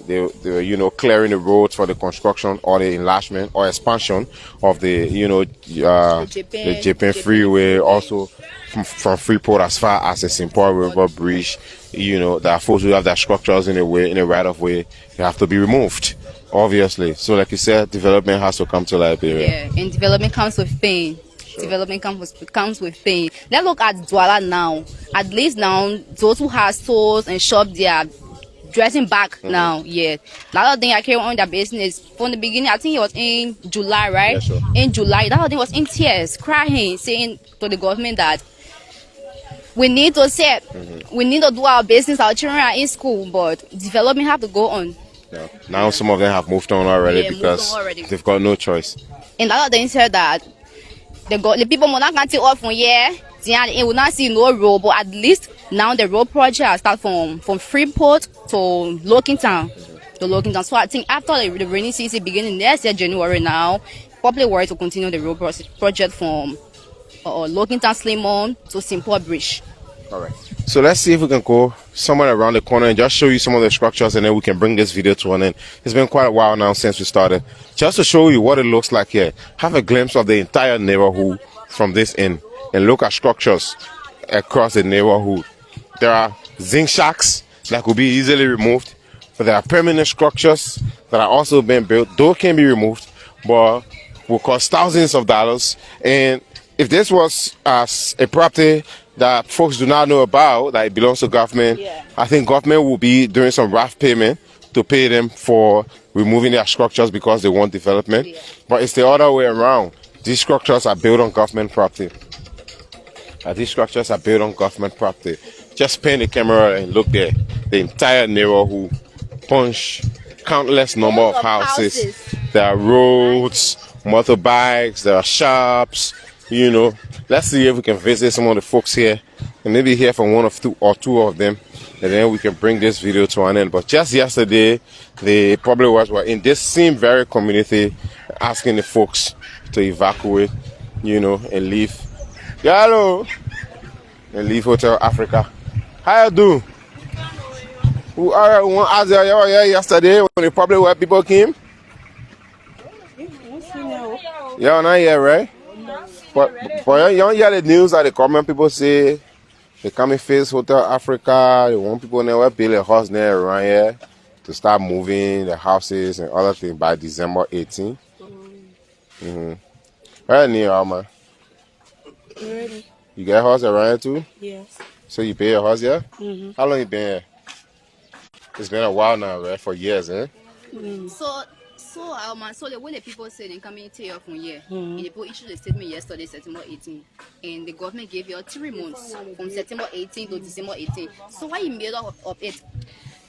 clearing the roads for the construction or the enlargement or expansion of the the Japan Freeway. Also from Freeport as far as the St. Paul River Bridge. That folks who have their structures in a right of way, they have to be removed. Obviously. So like you said, development has to come to Liberia. Yeah, and development comes with pain. Sure. Development comes with pain. Let's look at Douala now. At least now, those who have stores and shops, they are dressing back now. Yeah. Another thing I carry on their business from the beginning, I think it was in July, right? Yeah, sure. In July, that thing was in tears, crying, saying to the government that we need to set, we need to do our business, our children are in school, but development have to go on. Yeah. Now some of them have moved on already Yeah, moved because on already. they've got no choice. And the other thing said that the people will not get it off from here. It will not see no road, but at least now the road project has started from Freeport to Lockingtown. So I think after the rainy season beginning next year, January now, probably work to continue the road project from Lockingtown Slimon to St. Paul Bridge. All right. So let's see if we can go somewhere around the corner and just show you some of the structures, and then we can bring this video to an end. It's been quite a while now since we started. Just to show you what it looks like here. Have a glimpse of the entire neighborhood from this end and look at structures across the neighborhood. There are zinc shacks that could be easily removed, but there are permanent structures that are also being built. Those can be removed, but will cost thousands of dollars. And if this was a property that folks do not know about, that it belongs to government, I think government will be doing some rough payment to pay them for removing their structures because they want development. But it's the other way around. These structures are built on government property. Just pan the camera and look there. The entire neighborhood, punch, countless number of houses. There are roads, motorbikes, there are shops. Let's see if we can visit some of the folks here and maybe hear from one of two of them, and then we can bring this video to an end. But just yesterday, the public works were in this same very community asking the folks to evacuate, and leave. Yeah, hello. And leave Hotel Africa. How you do? Who are you? One asked you were here yesterday when the public work people came? Yeah, not here, right? But you don't hear the news that the government people say they come and face Hotel Africa. They want people never build a house there around here to start moving the houses and other things by December 18th. Where near you, man? Ready? You get a house around here too? Yes. So you pay your house here? How long you been here? It's been a while now, right? For years, eh? So the way the people say they come in take you from here, and the people issued a statement yesterday, September 18, and the government gave you 3 months from September 18 to December 18. So why you made up of it?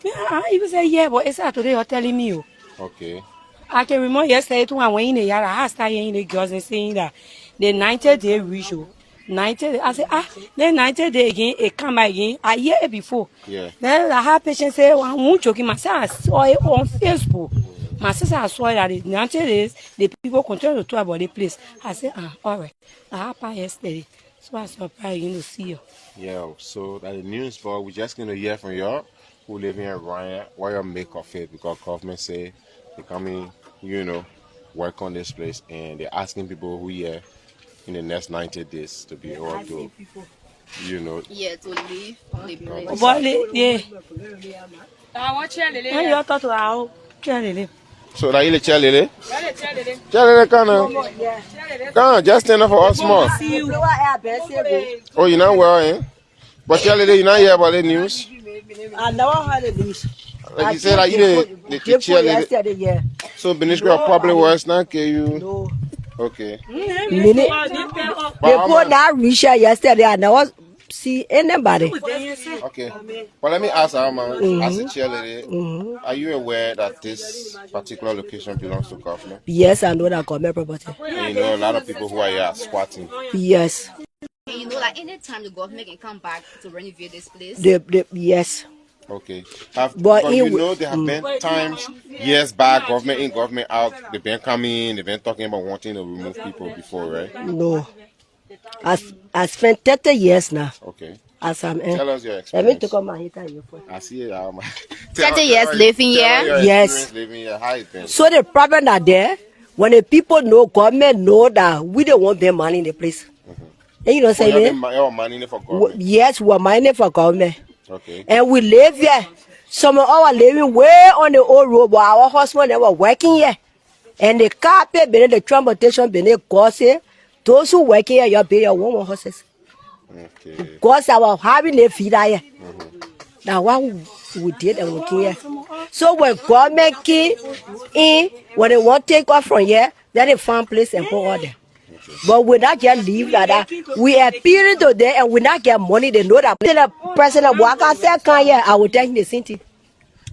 Yeah, even say yeah, but it's today you're telling me. Okay. I can remember yesterday too, and when in the yard, I started hearing the girls and saying that the 90-day reach. 90 I said, then 90 day again, it come again. A year before. Yeah. Then I had patients say, well, I'm joking. My son, I saw it on Facebook. My sister, I saw it that in 90 days, the people continue to talk about the place. I said, all right. That happened yesterday. So I'm surprised to see you. Yeah, so that the news, but we're just going to hear from you who live in Ryan, what you make of it, because government say they come in, work on this place, and they're asking people who here in the next 90 days to be able to, Yeah, to leave the place. But, yeah. I want to talk to our So that you the cheerleader? Cheerleader, come on, just stand up for us small. Oh, you not well, eh? But cheerleader, you not hear about the news? I never heard the news. Like you said, like you the cheerleader. Yesterday, yeah. So Ministry of Public Works not care you. No. Okay. Minute. They put that reach yesterday. I never see anybody. Okay. Well, let me ask Alma, as a cheerleader, are you aware that this particular location belongs to government? Yes, I know that government property. And you know a lot of people who are here are squatting. Yes. And you know, like anytime the government can come back to renovate this place. Yes. Okay. But But you know there have been times, years back, government in, government out, they've been coming, they've been talking about wanting to remove people before, right? No. I spent 30 years now. Okay. As I'm Tell us your Let me experience. take out my heater here for. I see it, Alma. 30 years living here? Yes. Living here. How it been? So the problem are there, when the people know, government know that we don't want their money in the place. And you know what I'm saying? Your money for government. Yes, we're mining for government. Okay. And we live here. Some of our living way on the old road, but our husband they were working here. And the carpet, the transportation, the course, those who work here, you're paying your one horses. Okay. Because our having a feed here. Now what we did and we here. So when government came in, when they want to take off from here, then they find place and go order. But we not just leave like that. We are appealing to them and we not get money. They know that. The president Waka said, "Come here, I will take the city."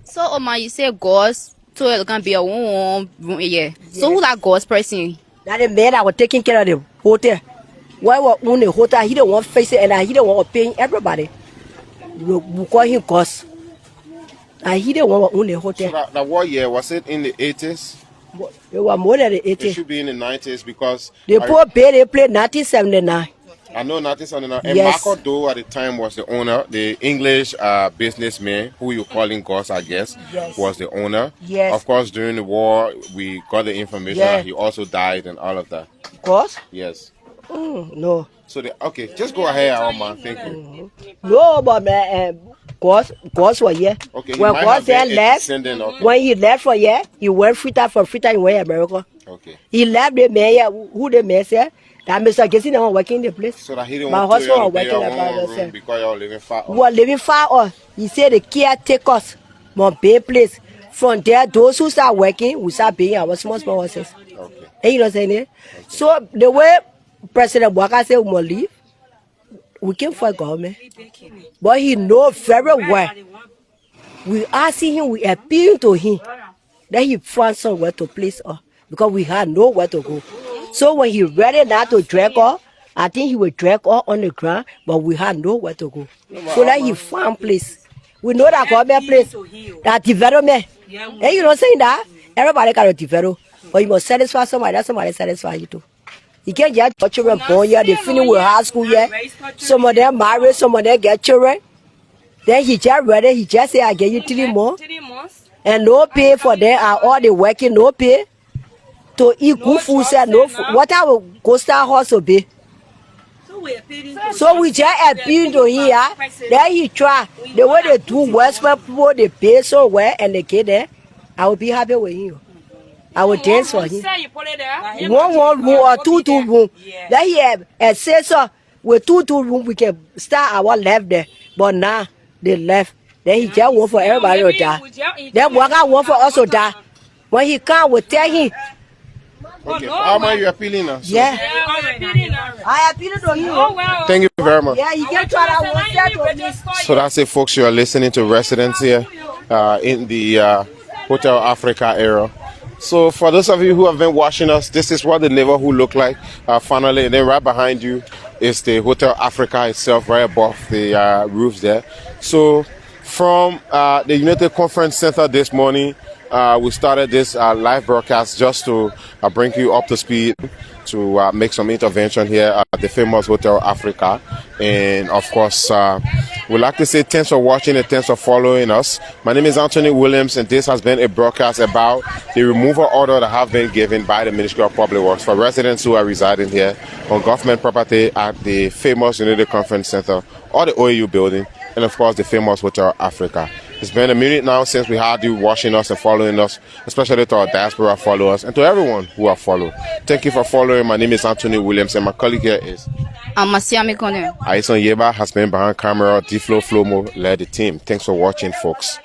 So, Oma, you say God's, so it can be a one room here. So, who that God's person? That the man that was taking care of the hotel. Why was on the hotel? He don't want to face it and he don't want to pay everybody. We call him Ghost. And he don't want to own the hotel. So that what year? Was it in the 80s? It was more than the It 80s. should be in the 90s because They poor pay, they played 1979. I know nothing on the and Yes. Marco Doe at the time was the owner, the English businessman who you calling Gus, I guess, Yes. was the owner. Yes. Of course, during the war, we got the information Yeah. that he also died and all of that. Ghost? Yes. No. So okay, just go ahead, Alma. Thank you. No, but man, Ghost was here. Okay, he When might Ghost have been a left, descendant, okay. when he left for here, he went free-time, he went America. Okay. He left the man here, who the man said, that Mr. Gessin was working in the place. So that he didn't My want to husband was be working your about own room himself. because you're living far We off. were living far off. He said the caretakers, my pay place. From there, those who start working, we start paying our small horses. Okay. And you know what I'm saying? So the way President Waka said we must leave, we came for government. But he knows very well. We asking him, we appealing to him that he found somewhere to place us because we had nowhere to go. So when he ready now to drag us, I think he will drag us on the ground, but we had nowhere to go. So that he found place. We know that government place, that development. And you know saying that? Everybody got to develop. But you must satisfy somebody, that somebody satisfy you too. You can't just get children born here, they finish with high school here. Some of them married, some of them get children. Then he just ready, he just say, I give you 3 months. And no pay for them, and all the working, no pay. To eat good food, say no food. What I will go start hustle be. So we just appeal to him, then he try. The way they do Western people, they pay so well and they get there. I will be happy with him. I will dance for him. One room or two room. Then he have say so with two room we can start our left there. But now they left. Then he just want for everybody to die. Then Waka want for us to die. When he come, we tell him. Okay. How am you appealing now? So, Yeah. I appeal to him. Thank you very much. Yeah, he can try that one to me. So that's it, folks. You are listening to residents here in the Hotel Africa area. So for those of you who have been watching us, this is what the neighborhood look like finally. And then right behind you is the Hotel Africa itself, right above the roofs there. So from the United Conference Center this morning, we started this live broadcast just to bring you up to speed, to make some intervention here at the famous Hotel Africa. And of course, we'd like to say thanks for watching and thanks for following us. My name is Anthony Williams, and this has been a broadcast about the removal order that have been given by the Ministry of Public Works for residents who are residing here on government property at the famous United Conference Center or the OAU building, and of course the famous Hotel Africa. It's been a minute now since we had you watching us and following us, especially to our diaspora followers and to everyone who have followed. Thank you for following. My name is Anthony Williams and my colleague here is Amasiami Kone. Aison Yeba has been behind camera. D-Flow Flomo led the team. Thanks for watching, folks.